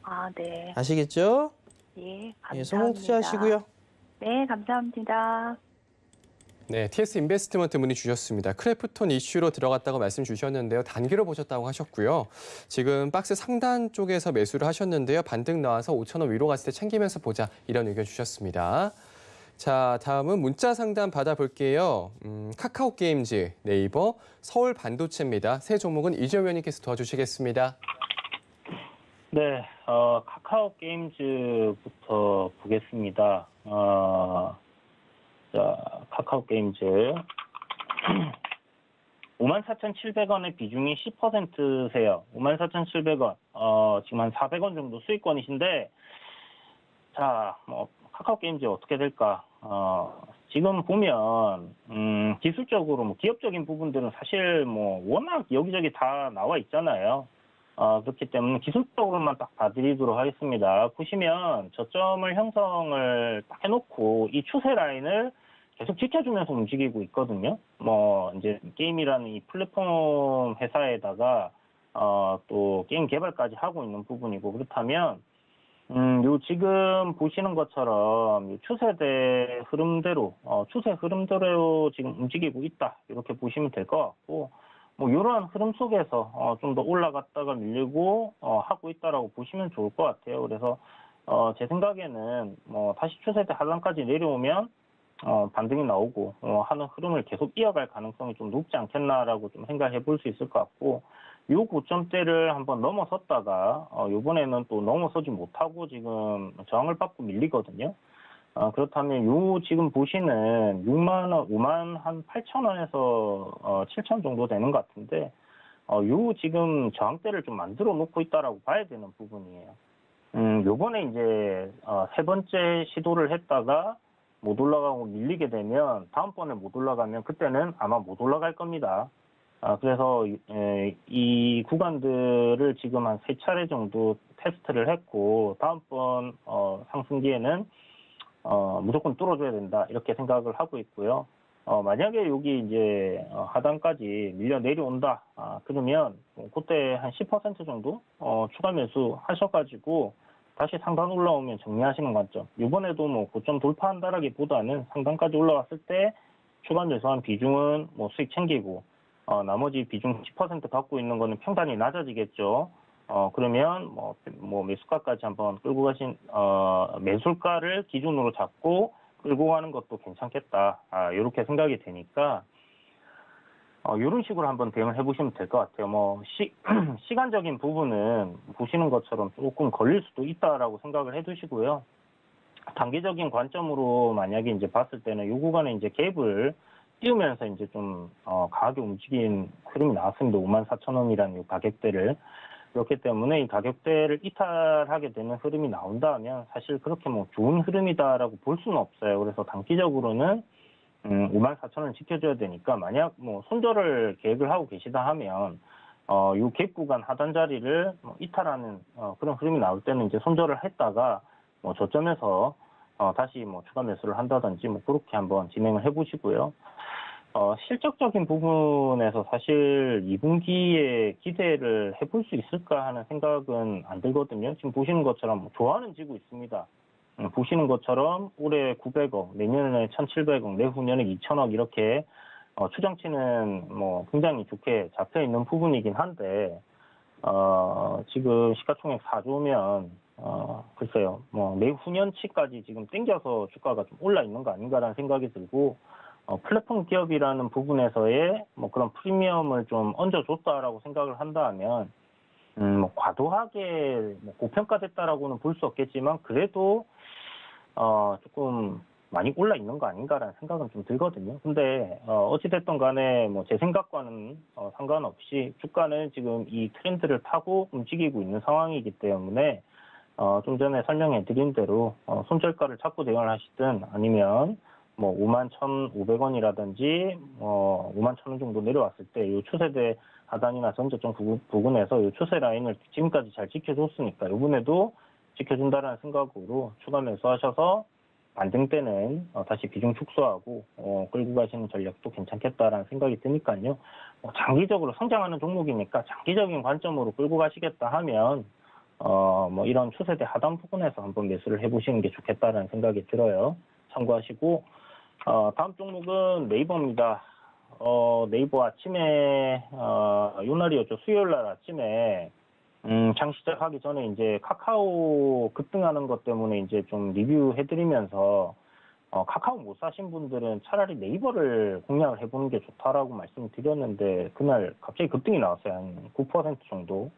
아, 네. 아시겠죠? 예, 감사합니다. 예, 성공 투자하시고요. 네, 감사합니다. 네, TS 인베스트먼트 문의 주셨습니다. 크래프톤 이슈로 들어갔다고 말씀 주셨는데요. 단기로 보셨다고 하셨고요. 지금 박스 상단 쪽에서 매수를 하셨는데요. 반등 나와서 5,000원 위로 갔을 때 챙기면서 보자 이런 의견 주셨습니다. 자, 다음은 문자 상담 받아볼게요. 카카오 게임즈, 네이버, 서울 반도체입니다. 새 종목은 이재용 의원님께서 도와주시겠습니다. 네, 카카오 게임즈부터 보겠습니다. 자, 카카오 게임즈. 54,700원의 비중이 10%세요. 54,700원. 지금 한 400원 정도 수익권이신데, 자, 카카오 게임즈 어떻게 될까? 지금 보면, 기술적으로 기업적인 부분들은 사실 워낙 여기저기 다 나와 있잖아요. 그렇기 때문에 기술적으로만 딱 봐드리도록 하겠습니다. 보시면 저점을 형성을 딱 해놓고 이 추세 라인을 계속 지켜주면서 움직이고 있거든요. 이제 게임이라는 이 플랫폼 회사에다가, 또 게임 개발까지 하고 있는 부분이고, 그렇다면, 요 지금 보시는 것처럼 추세 흐름대로 지금 움직이고 있다. 이렇게 보시면 될 것 같고, 이런 흐름 속에서 좀 더 올라갔다가 밀리고 하고 있다라고 보시면 좋을 것 같아요. 그래서 제 생각에는 다시 추세대 하단까지 내려오면 반등이 나오고 하는 흐름을 계속 이어갈 가능성이 좀 높지 않겠나라고 좀 생각해 볼 수 있을 것 같고, 요 고점대를 한번 넘어섰다가 이번에는 또 넘어서지 못하고 지금 저항을 받고 밀리거든요. 그렇다면 요 지금 보시는 6만 원, 5만 한 8천 원에서 7천 정도 되는 것 같은데, 요 지금 저항대를 좀 만들어 놓고 있다라고 봐야 되는 부분이에요. 요번에 이제 세 번째 시도를 했다가 못 올라가고 밀리게 되면 다음번에 못 올라가면 그때는 아마 못 올라갈 겁니다. 그래서 이 구간들을 지금 한 3차례 정도 테스트를 했고, 다음번 상승기에는 무조건 뚫어줘야 된다 이렇게 생각을 하고 있고요. 만약에 여기 이제 하단까지 밀려 내려온다, 그러면 그때 한 10% 정도 추가 매수 하셔가지고 다시 상단 올라오면 정리하시는 관점. 이번에도 고점 돌파한다라기보다는 상단까지 올라왔을 때 추가 매수한 비중은 수익 챙기고, 나머지 비중 10% 갖고 있는 거는 평단이 낮아지겠죠. 그러면 매수가까지 한번 끌고 가신 매수가를 기준으로 잡고 끌고 가는 것도 괜찮겠다. 이렇게 생각이 되니까 이런 식으로 한번 대응을 해보시면 될 것 같아요. 시간적인 부분은 보시는 것처럼 조금 걸릴 수도 있다라고 생각을 해두시고요. 단기적인 관점으로 만약에 이제 봤을 때는 이 구간에 이제 갭을 띄우면서 이제 좀 강하게 움직인 흐름이 나왔습니다. 54,000원이라는 이 가격대를. 그렇기 때문에 이 가격대를 이탈하게 되는 흐름이 나온다면 사실 그렇게 좋은 흐름이다라고 볼 수는 없어요. 그래서 단기적으로는 54,000원 지켜줘야 되니까, 만약 손절을 계획을 하고 계시다 하면 이 갭 구간 하단 자리를 이탈하는 그런 흐름이 나올 때는 이제 손절을 했다가 저점에서 다시 추가 매수를 한다든지 그렇게 한번 진행을 해보시고요. 실적적인 부분에서 사실 2분기에 기대를 해볼 수 있을까 하는 생각은 안 들거든요. 지금 보시는 것처럼 좋아는 지고 있습니다. 보시는 것처럼 올해 900억, 내년에 1,700억, 내후년에 2,000억 이렇게 추정치는 굉장히 좋게 잡혀 있는 부분이긴 한데, 지금 시가총액 4조면 글쎄요, 내후년치까지 지금 땡겨서 주가가 좀 올라 있는 거 아닌가라는 생각이 들고, 플랫폼 기업이라는 부분에서의 그런 프리미엄을 좀 얹어줬다라고 생각을 한다면, 과도하게 고평가됐다라고는 볼 수 없겠지만, 그래도 조금 많이 올라 있는 거 아닌가라는 생각은 좀 들거든요. 근데 어찌됐든 간에 뭐 제 생각과는 상관없이 주가는 지금 이 트렌드를 타고 움직이고 있는 상황이기 때문에 좀 전에 설명해 드린 대로 손절가를 찾고 대응을 하시든 아니면 뭐 51,500원이라든지 51,000원 정도 내려왔을 때 이 추세대 하단이나 전저점 부근에서 이 추세 라인을 지금까지 잘 지켜줬으니까 이번에도 지켜준다라는 생각으로 추가 매수하셔서 반등 때는 다시 비중 축소하고 끌고 가시는 전략도 괜찮겠다라는 생각이 드니까요. 장기적으로 성장하는 종목이니까 장기적인 관점으로 끌고 가시겠다 하면 뭐 이런 추세대 하단 부분에서 한번 매수를 해보시는 게 좋겠다라는 생각이 들어요. 참고하시고 다음 종목은 네이버입니다. 네이버 아침에 요 날이었죠. 수요일 날 아침에 장 시작하기 전에 이제 카카오 급등하는 것 때문에 이제 좀 리뷰해드리면서 카카오 못 사신 분들은 차라리 네이버를 공략을 해보는 게 좋다라고 말씀을 드렸는데 그날 갑자기 급등이 나왔어요. 한 9% 정도.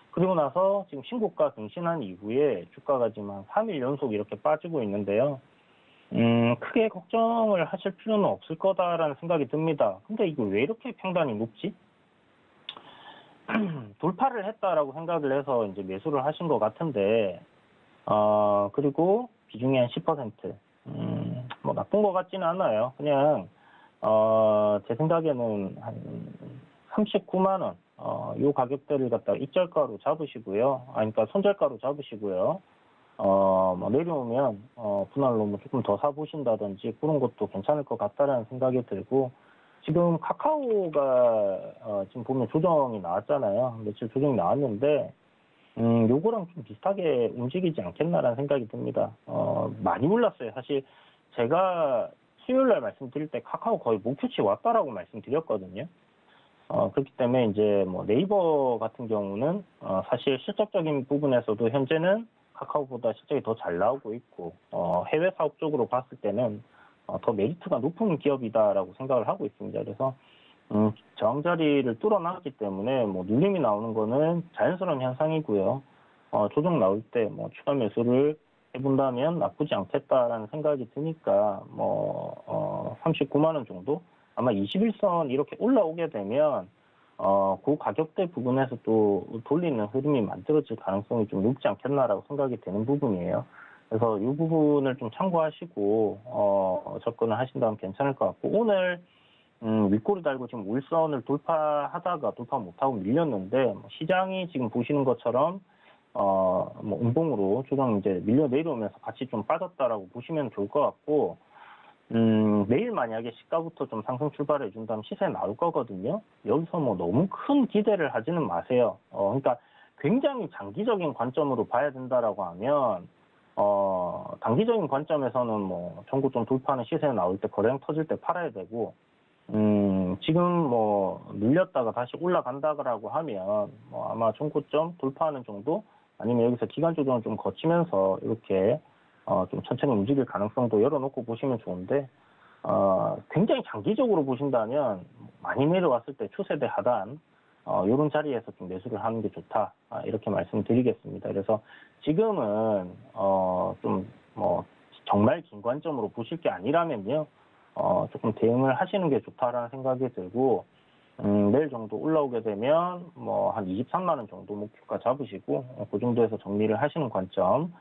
그리고 나서 지금 신고가 경신한 이후에 주가가 지금 한 3일 연속 이렇게 빠지고 있는데요. 크게 걱정을 하실 필요는 없을 거다라는 생각이 듭니다. 근데 이거 왜 이렇게 평단이 높지? 돌파를 했다라고 생각을 해서 이제 매수를 하신 것 같은데, 그리고 비중이 한 10%. 뭐 나쁜 것 같지는 않아요. 그냥, 제 생각에는 한 39만원, 요 가격대를 갖다가 입절가로 잡으시고요. 그러니까 손절가로 잡으시고요. 뭐 내려오면, 분할로 뭐 조금 더 사보신다든지 그런 것도 괜찮을 것 같다라는 생각이 들고, 지금 카카오가 지금 보면 조정이 나왔잖아요. 며칠 조정이 나왔는데 요거랑 좀 비슷하게 움직이지 않겠나라는 생각이 듭니다. 많이 올랐어요. 사실 제가 수요일 날 말씀드릴 때 카카오 거의 목표치 왔다라고 말씀드렸거든요. 그렇기 때문에 이제 뭐 네이버 같은 경우는 사실 실적적인 부분에서도 현재는 카카오보다 실적이 더 잘 나오고 있고 해외 사업 쪽으로 봤을 때는 더 메리트가 높은 기업이다라고 생각을 하고 있습니다. 그래서 저항 자리를 뚫어놨기 때문에 뭐 눌림이 나오는 거는 자연스러운 현상이고요. 조정 나올 때 뭐 추가 매수를 해본다면 나쁘지 않겠다라는 생각이 드니까 뭐 39만 원 정도 아마 21선 이렇게 올라오게 되면 그 가격대 부분에서 또 돌리는 흐름이 만들어질 가능성이 좀 높지 않겠나라고 생각이 되는 부분이에요. 그래서 이 부분을 좀 참고하시고 접근을 하신다면 괜찮을 것 같고 오늘 윗꼬리 달고 지금 울선을 돌파하다가 돌파 못하고 밀렸는데 시장이 지금 보시는 것처럼 뭐 음봉으로 조정 이제 밀려 내려오면서 같이 좀 빠졌다라고 보시면 좋을 것 같고 내일 만약에 시가부터 좀 상승 출발해 준다면 시세 나올 거거든요. 여기서 뭐 너무 큰 기대를 하지는 마세요. 그러니까 굉장히 장기적인 관점으로 봐야 된다라고 하면 단기적인 관점에서는 뭐 전고점 돌파하는 시세 나올 때 거래량 터질 때 팔아야 되고 지금 뭐 밀렸다가 다시 올라간다고 하면 뭐 아마 전고점 돌파하는 정도 아니면 여기서 기간 조정을 좀 거치면서 이렇게 좀 천천히 움직일 가능성도 열어놓고 보시면 좋은데 굉장히 장기적으로 보신다면 많이 내려왔을 때 추세대 하단 이런 자리에서 좀 매수를 하는 게 좋다 이렇게 말씀드리겠습니다. 그래서 지금은 좀 뭐 정말 긴 관점으로 보실 게 아니라면요 조금 대응을 하시는 게 좋다라는 생각이 들고 내일 정도 올라오게 되면 뭐 한 23만 원 정도 목표가 잡으시고 그 정도에서 정리를 하시는 관점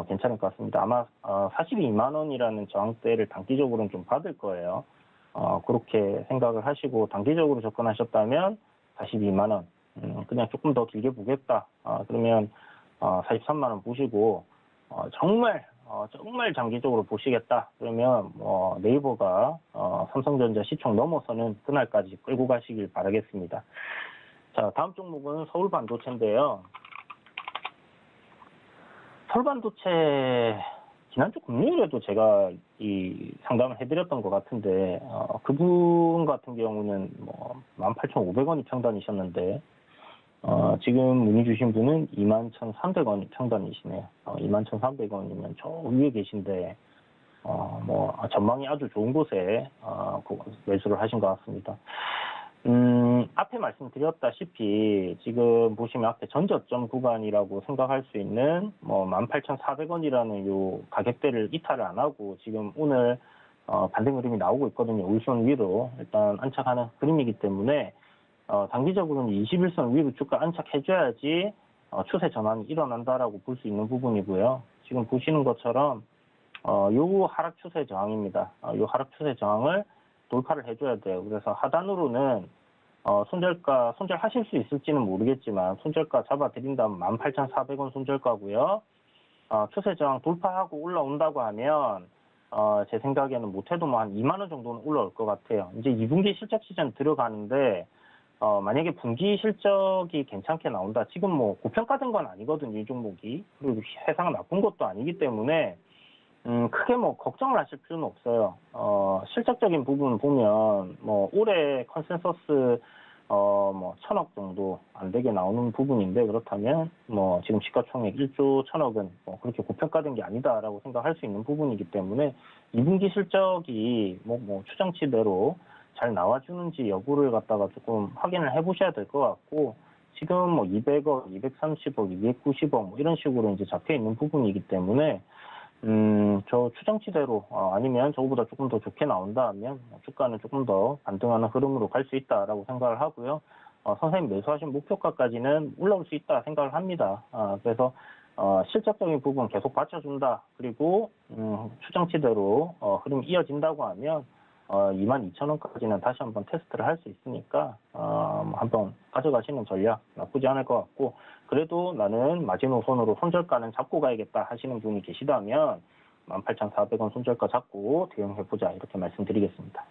괜찮을 것 같습니다. 아마 42만 원이라는 저항대를 단기적으로는 좀 받을 거예요. 그렇게 생각을 하시고 단기적으로 접근하셨다면 42만 원 그냥 조금 더 길게 보겠다. 그러면 43만 원 보시고 정말 장기적으로 보시겠다. 그러면 네이버가 삼성전자 시총 넘어서는 그날까지 끌고 가시길 바라겠습니다. 자, 다음 종목은 서울반도체인데요. 서울반도체 지난주 금요일에도 제가 이 상담을 해드렸던 것 같은데 그분 같은 경우는 뭐 18,500원이 평단이셨는데 지금 문의 주신 분은 21,300원이 평단이시네요. 21,300원이면 저 위에 계신데 뭐 전망이 아주 좋은 곳에 매수를 하신 것 같습니다. 앞에 말씀드렸다시피 지금 보시면 앞에 전저점 구간이라고 생각할 수 있는 뭐 18,400원이라는 요 가격대를 이탈을 안 하고 지금 오늘 반등 그림이 나오고 있거든요. 울선 위로 일단 안착하는 그림이기 때문에 단기적으로는 21선 위로 주가 안착해줘야지 추세 전환이 일어난다라고 볼 수 있는 부분이고요. 지금 보시는 것처럼 요 하락 추세 저항입니다. 요 하락 추세 저항을 돌파를 해줘야 돼요. 그래서 하단으로는 손절하실 수 있을지는 모르겠지만 손절가 잡아드린다면 18,400원 손절가고요. 추세 저항 돌파하고 올라온다고 하면 제 생각에는 못해도 뭐 한 2만 원 정도는 올라올 것 같아요. 이제 2분기 실적 시즌 들어가는데 만약에 분기 실적이 괜찮게 나온다. 지금 뭐 고평가된 건 아니거든요, 이 종목이. 그리고 회사가 나쁜 것도 아니기 때문에 크게 뭐 걱정을 하실 필요는 없어요. 실적적인 부분 보면 뭐 올해 컨센서스 뭐 1,000억 정도 안 되게 나오는 부분인데 그렇다면 뭐 지금 시가총액 1조 1,000억은 뭐 그렇게 고평가된 게 아니다라고 생각할 수 있는 부분이기 때문에 2분기 실적이 뭐 추정치대로 잘 나와주는지 여부를 갖다가 조금 확인을 해보셔야 될 것 같고 지금 뭐 200억, 230억, 290억 뭐 이런 식으로 이제 잡혀 있는 부분이기 때문에 저 추정치대로 아니면 저거보다 조금 더 좋게 나온다 하면 주가는 조금 더 반등하는 흐름으로 갈 수 있다라고 생각을 하고요. 선생님 매수하신 목표가까지는 올라올 수 있다 생각을 합니다. 그래서 실적적인 부분 계속 받쳐준다. 그리고 추정치대로 흐름이 이어진다고 하면 22,000원까지는 다시 한번 테스트를 할 수 있으니까 한번 가져가시는 전략 나쁘지 않을 것 같고 그래도 나는 마지노선으로 손절가는 잡고 가야겠다 하시는 분이 계시다면 18,400원 손절가 잡고 대응해보자 이렇게 말씀드리겠습니다.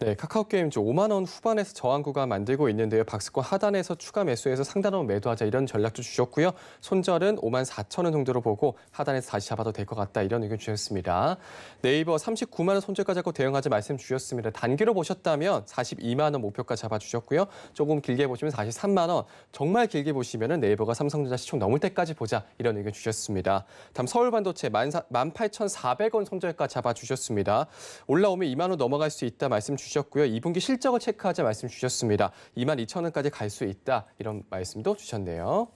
네, 카카오게임즈 5만 원 후반에서 저항 구간 만들고 있는데요. 박스권 하단에서 추가 매수해서 상단으로 매도하자 이런 전략도 주셨고요. 손절은 5만 4천 원 정도로 보고 하단에서 다시 잡아도 될 것 같다 이런 의견 주셨습니다. 네이버 39만 원 손절가 잡고 대응하자 말씀 주셨습니다. 단기로 보셨다면 42만 원 목표가 잡아주셨고요. 조금 길게 보시면 43만 원, 정말 길게 보시면 네이버가 삼성전자 시총 넘을 때까지 보자 이런 의견 주셨습니다. 다음 서울반도체 18,400원 손절가 잡아주셨습니다. 올라오면 2만 원 넘어갈 수 있다 말씀 주셨고요. 2분기 실적을 체크하자 말씀 주셨습니다. 22,000원까지 갈 수 있다 이런 말씀도 주셨네요.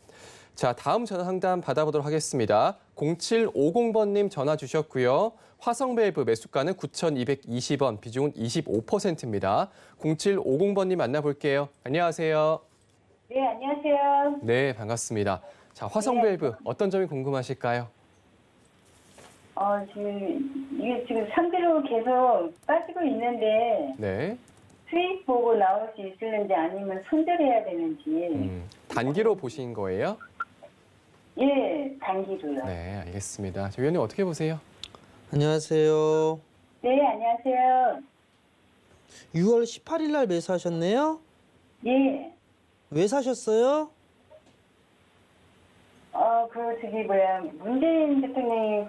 자, 다음 전화 상담 받아보도록 하겠습니다. 0750번님 전화 주셨고요. 화성밸브 매수가는 9,220원, 비중은 25%입니다. 0750번님 만나볼게요. 안녕하세요. 네, 안녕하세요. 네, 반갑습니다. 자, 화성밸브 어떤 점이 궁금하실까요? 이게 지금 상대로 계속 빠지고 있는데 네. 수익 보고 나올 수 있을는지 아니면 손절해야 되는지. 단기로 보신 거예요? 예, 단기로요. 네, 알겠습니다. 위원님 어떻게 보세요? 안녕하세요. 네, 안녕하세요. 6월 18일 날 매수하셨네요? 예. 왜 사셨어요? 문재인 대통령이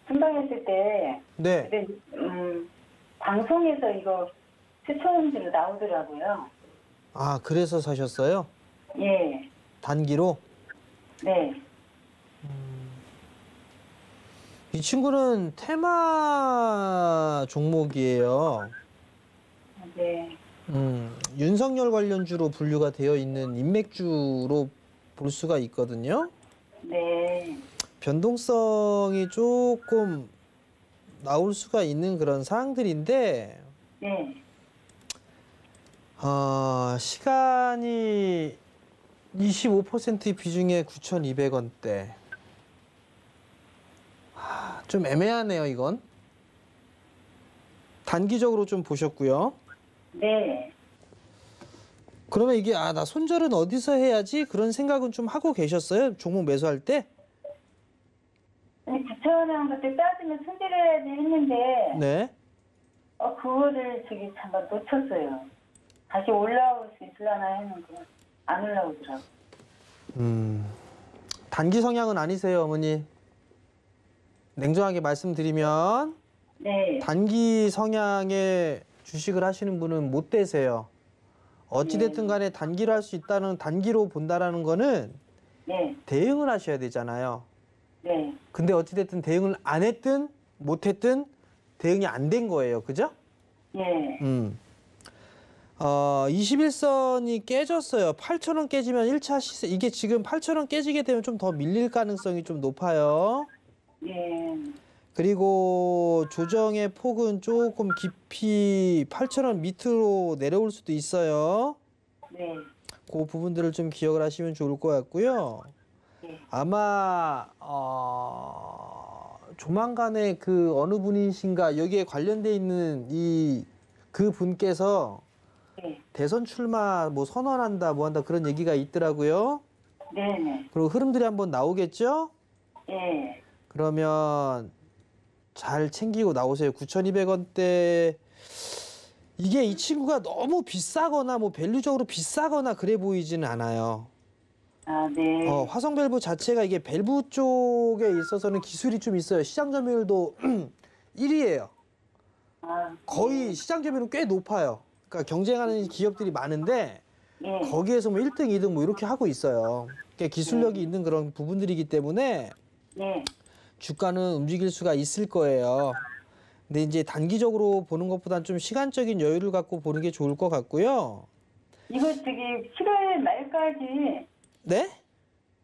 순방했을 때, 네. 방송에서 이거 추천지로 나오더라고요. 아, 그래서 사셨어요? 예. 단기로? 네. 이 친구는 테마 종목이에요. 네. 윤석열 관련주로 분류가 되어 있는 인맥주로 볼 수가 있거든요. 네. 변동성이 조금 나올 수가 있는 그런 사항들인데 네. 시간이 25% 비중의 9,200원대. 좀 애매하네요, 이건. 단기적으로 좀 보셨고요. 네. 그러면 이게 나 손절은 어디서 해야지? 그런 생각은 좀 하고 계셨어요? 종목 매수할 때? 아니, 9,000원 그때 따지면 손절해야지 했는데, 네. 그거를 잠깐 놓쳤어요. 다시 올라올 수 있으려나 했는데, 안 올라오더라고요. 단기 성향은 아니세요, 어머니? 냉정하게 말씀드리면, 네. 단기 성향의 주식을 하시는 분은 못 되세요. 어찌됐든 간에 단기로 할 수 있다는, 단기로 본다라는 거는 네. 대응을 하셔야 되잖아요. 네. 근데 어찌됐든 대응을 안 했든 못 했든 대응이 안 된 거예요. 그죠? 예. 21선이 깨졌어요. 8,000원 깨지면 1차 시세, 이게 지금 8,000원 깨지게 되면 좀 더 밀릴 가능성이 좀 높아요. 예. 그리고 조정의 폭은 조금 깊이 8,000원 밑으로 내려올 수도 있어요. 네. 그 부분들을 좀 기억을 하시면 좋을 것 같고요. 네. 아마 조만간에 그 어느 분이신가 여기에 관련돼 있는 그 분께서 네. 대선 출마 뭐 선언한다 뭐 한다 그런 얘기가 있더라고요. 네네. 그리고 흐름들이 한번 나오겠죠? 예. 그러면 잘 챙기고 나오세요. 9,200원대. 이게 이 친구가 너무 비싸거나 뭐 밸류적으로 비싸거나 그래 보이지는 않아요. 아, 네. 화성 밸브 자체가 이게 밸브 쪽에 있어서는 기술이 좀 있어요. 시장 점유율도 1위예요. 아, 거의 시장 점유율은 꽤 높아요. 그러니까 경쟁하는 기업들이 많은데 예. 거기에서 뭐 1등, 2등 뭐 이렇게 하고 있어요. 그러니까 기술력이 있는 그런 부분들이기 때문에 네. 주가는 움직일 수가 있을 거예요. 근데 이제 단기적으로 보는 것보다는 좀 시간적인 여유를 갖고 보는 게 좋을 것 같고요. 이거 저기 7월 말까지 네?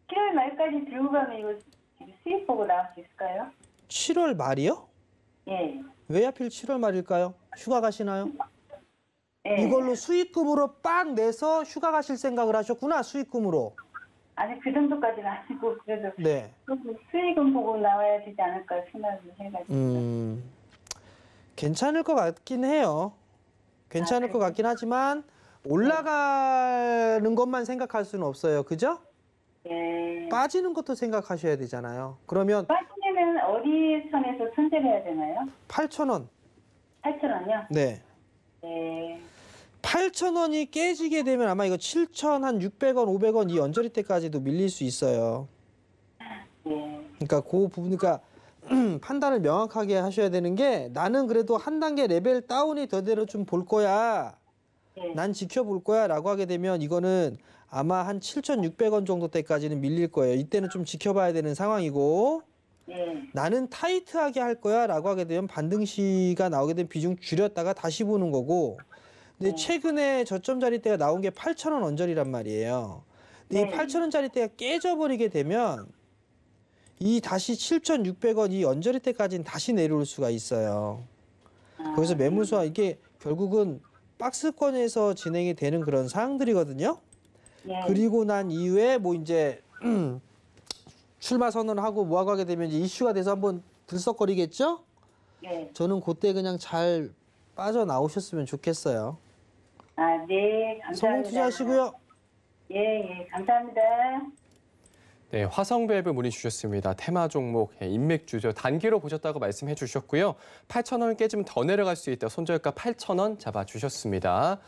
7월 말까지 들고 가면 이거 수익 보고 나올 수 있을까요? 7월 말이요? 예. 왜 하필 7월 말일까요? 휴가 가시나요? 예. 이걸로 수익금으로 빵 내서 휴가 가실 생각을 하셨구나, 수익금으로. 아니 그 정도까지는 아니고 그래도 네. 조금 수익은 보고 나와야 되지 않을까 생각을 해가지고. 괜찮을 것 같긴 해요. 괜찮을 것 같긴 하지만 올라가는 것만 생각할 수는 없어요. 그죠? 예. 빠지는 것도 생각하셔야 되잖아요. 그러면 빠지면 어디 선에서 손절을 해야 되나요? 8,000원. 8,000원이요? 네. 예. 8,000원이 깨지게 되면 아마 이거 7,600원, 500원 이 언저리 때까지도 밀릴 수 있어요. 예. 그러니까 그 부분, 그러니까 판단을 명확하게 하셔야 되는 게 나는 그래도 한 단계 레벨 다운이 더대로 좀 볼 거야. 예. 난 지켜볼 거야 라고 하게 되면 이거는 아마 한 7,600원 정도 때까지는 밀릴 거예요. 이때는 좀 지켜봐야 되는 상황이고 예. 나는 타이트하게 할 거야 라고 하게 되면 반등시가 나오게 되면 비중 줄였다가 다시 보는 거고 근데 최근에 저점 자리대가 나온 게 8,000원 언저리란 말이에요. 근데 이 8,000원짜리대가 깨져버리게 되면 이 다시 7,600원 이 언저리 때까지는 다시 내려올 수가 있어요. 거기서 매물수와 이게 결국은 박스권에서 진행이 되는 그런 사항들이거든요. 예. 그리고 난 이후에 뭐 이제 출마 선언하고 뭐하고 하게 되면 이제 이슈가 돼서 한번 들썩거리겠죠? 예. 저는 그때 그냥 잘 빠져나오셨으면 좋겠어요. 아, 네. 감사합니다. 성공 투자하시고요. 예, 예. 감사합니다. 네, 화성밸브 문의 주셨습니다. 테마 종목 인맥주죠. 단기로 보셨다고 말씀해 주셨고요. 8,000원 깨지면 더 내려갈 수 있다. 손절가 8,000원 잡아주셨습니다.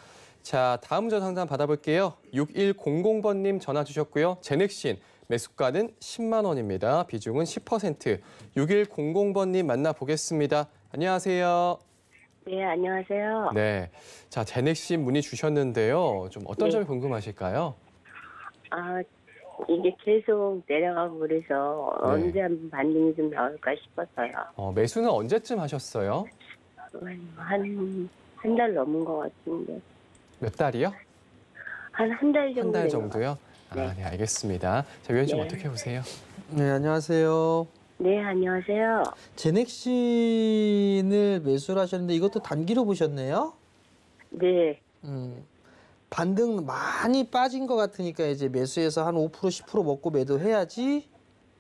자, 다음 전 상담 받아볼게요. 6100번님 전화 주셨고요. 제넥신 매수가는 10만 원입니다. 비중은 10%. 6100번님 만나보겠습니다. 안녕하세요. 네, 안녕하세요. 네, 자 제넥신 문의 주셨는데요. 좀 어떤 네. 점이 궁금하실까요? 아, 이게 계속 내려가고 그래서 네. 언제 한번 반등이 좀 나올까 싶었어요. 매수는 언제쯤 하셨어요? 한 달 넘은 것 같은데. 몇 달이요? 한 달 정도. 한 달 된 정도요? 네. 네, 알겠습니다. 자, 위원님 좀 네. 어떻게 보세요? 네, 안녕하세요. 네, 안녕하세요. 제넥신을 매수를 하셨는데 이것도 단기로 보셨네요. 네, 반등 많이 빠진 것 같으니까 이제 매수해서 한 5% 10% 먹고 매도해야지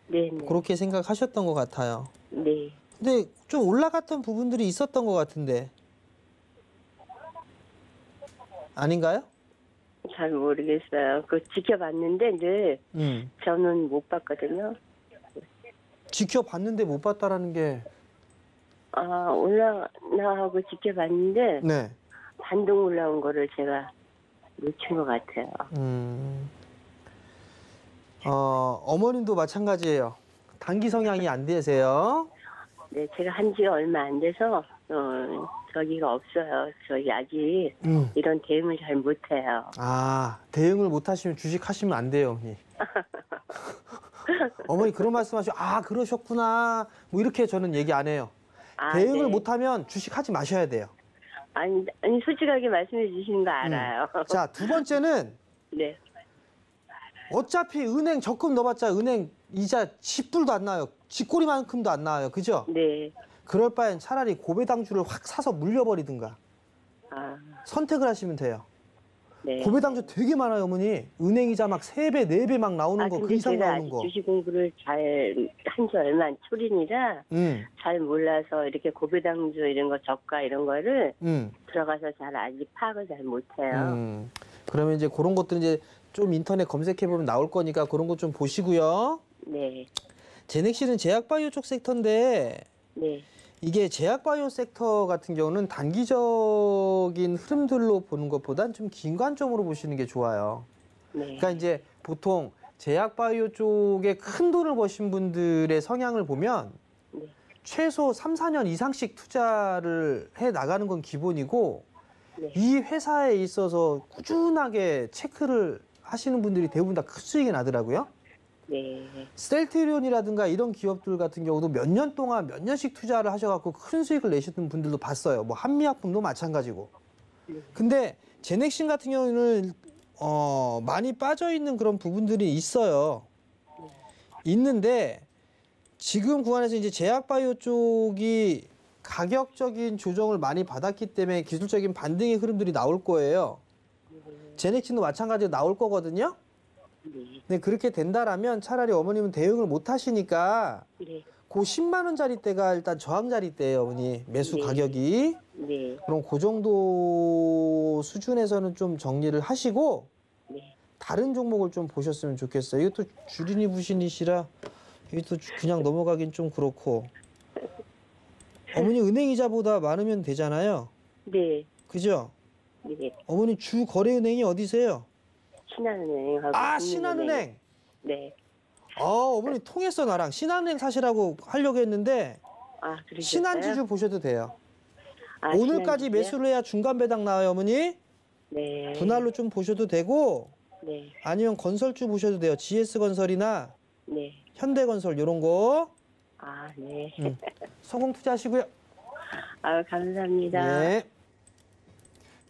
네, 네. 그렇게 생각하셨던 것 같아요. 네. 근데 좀 올라갔던 부분들이 있었던 것 같은데 아닌가요? 잘 모르겠어요. 그 지켜봤는데 늘 저는 못 봤거든요. 지켜봤는데 못 봤다라는 게 아, 올라나하고 지켜봤는데 네. 반등 올라온 거를 제가 놓친 것 같아요. 어머님도 마찬가지예요. 단기 성향이 안 되세요. 네, 제가 한 지가 얼마 안 돼서 저기가 없어요. 저희 아직 이런 대응을 잘 못해요. 아, 대응을 못 하시면 주식 하시면 안 돼요, 언니. 어머니 그런 말씀하시고 아, 그러셨구나. 뭐 이렇게 저는 얘기 안 해요. 아, 대응을 네. 못 하면 주식 하지 마셔야 돼요. 아니 솔직하게 말씀해 주시는 거 알아요. 자, 두 번째는 네. 어차피 은행 적금 넣어봤자 은행 이자 10불도 안 나와요. 쥐꼬리만큼도 안 나와요. 그죠? 네. 그럴 바엔 차라리 고배당주를 확 사서 물려버리든가 아, 선택을 하시면 돼요. 네. 고배당주 되게 많아요, 어머니. 은행 이자 막 3배, 4배 막 나오는 거, 그 근데 이상 제가 나오는 아직 거. 주식 공부를 잘 한 지 얼마 안 초린이라 잘 몰라서 이렇게 고배당주 이런 거 저가 이런 거를 들어가서 잘 아직 파악을 잘 못해요. 그러면 이제 그런 것들 이제 좀 인터넷 검색해보면 나올 거니까 그런 것 좀 보시고요. 네. 제넥실은 제약바이오 쪽 섹터인데 네. 이게 제약바이오 섹터 같은 경우는 단기적인 흐름들로 보는 것보단 좀 긴 관점으로 보시는 게 좋아요. 네. 그러니까 이제 보통 제약바이오 쪽에 큰 돈을 버신 분들의 성향을 보면 네. 최소 3, 4년 이상씩 투자를 해 나가는 건 기본이고 네. 이 회사에 있어서 꾸준하게 체크를 하시는 분들이 대부분 다 큰 수익이 나더라고요. 네. 셀트리온이라든가 이런 기업들 같은 경우도 몇 년 동안 몇 년씩 투자를 하셔갖고 큰 수익을 내셨던 분들도 봤어요. 뭐 한미약품도 마찬가지고. 근데 제넥신 같은 경우는 많이 빠져 있는 그런 부분들이 있어요. 있는데 지금 구간에서 이제 제약바이오 쪽이 가격적인 조정을 많이 받았기 때문에 기술적인 반등의 흐름들이 나올 거예요. 제넥신도 마찬가지로 나올 거거든요. 네, 그렇게 된다라면 차라리 어머님은 대응을 못 하시니까 네. 그 10만 원짜리대가 일단 저항자리대예요, 어머니. 매수 네. 가격이. 네. 그럼 그 정도 수준에서는 좀 정리를 하시고 네. 다른 종목을 좀 보셨으면 좋겠어요. 이것도 주린이 부신이시라 이것도 그냥 넘어가긴 좀 그렇고. 어머니 은행 이자보다 많으면 되잖아요. 네. 그죠? 네. 어머니 주 거래은행이 어디세요? 신한은행하고. 아, 신한은행. 네. 어머니 통했어 나랑. 신한은행 사시라고 하려고 했는데 아, 그러셨어요? 신한지주 보셔도 돼요. 아, 오늘까지 신한지주요? 매수를 해야 중간 배당 나와요, 어머니. 네. 분할로 좀 보셔도 되고 네. 아니면 건설주 보셔도 돼요. GS건설이나 네. 현대건설 이런 거. 아, 네. 성공 투자하시고요. 아, 감사합니다. 네.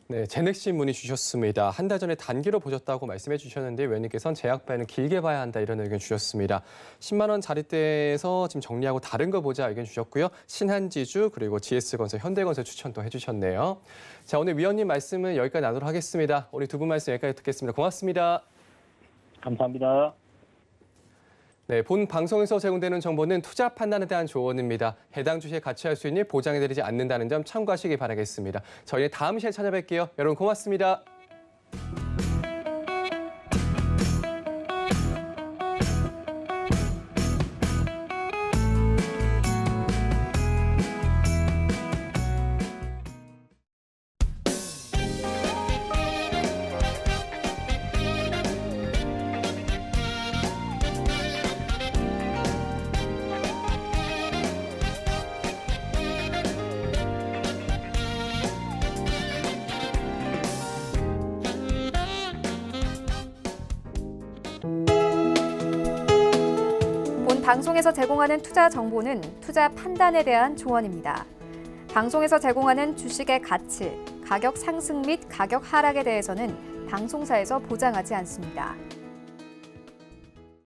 네, 제넥신 문의 주셨습니다. 한 달 전에 단기로 보셨다고 말씀해 주셨는데 위원님께서는 제약바이오는 길게 봐야 한다 이런 의견 주셨습니다. 10만 원 자리대에서 지금 정리하고 다른 거 보자 의견 주셨고요. 신한지주 그리고 GS건설, 현대건설 추천도 해주셨네요. 자, 오늘 위원님 말씀은 여기까지 나누도록 하겠습니다. 오늘 두 분 말씀 여기까지 듣겠습니다. 고맙습니다. 감사합니다. 네, 본 방송에서 제공되는 정보는 투자 판단에 대한 조언입니다. 해당 주식의 가치할 수 있는 보장해드리지 않는다는 점 참고하시기 바라겠습니다. 저희는 다음 시간에 찾아뵐게요. 여러분 고맙습니다. 본 방송에서 제공하는 투자 정보는 투자 판단에 대한 조언입니다. 방송에서 제공하는 주식의 가치, 가격 상승 및 가격 하락에 대해서는 방송사에서 보장하지 않습니다.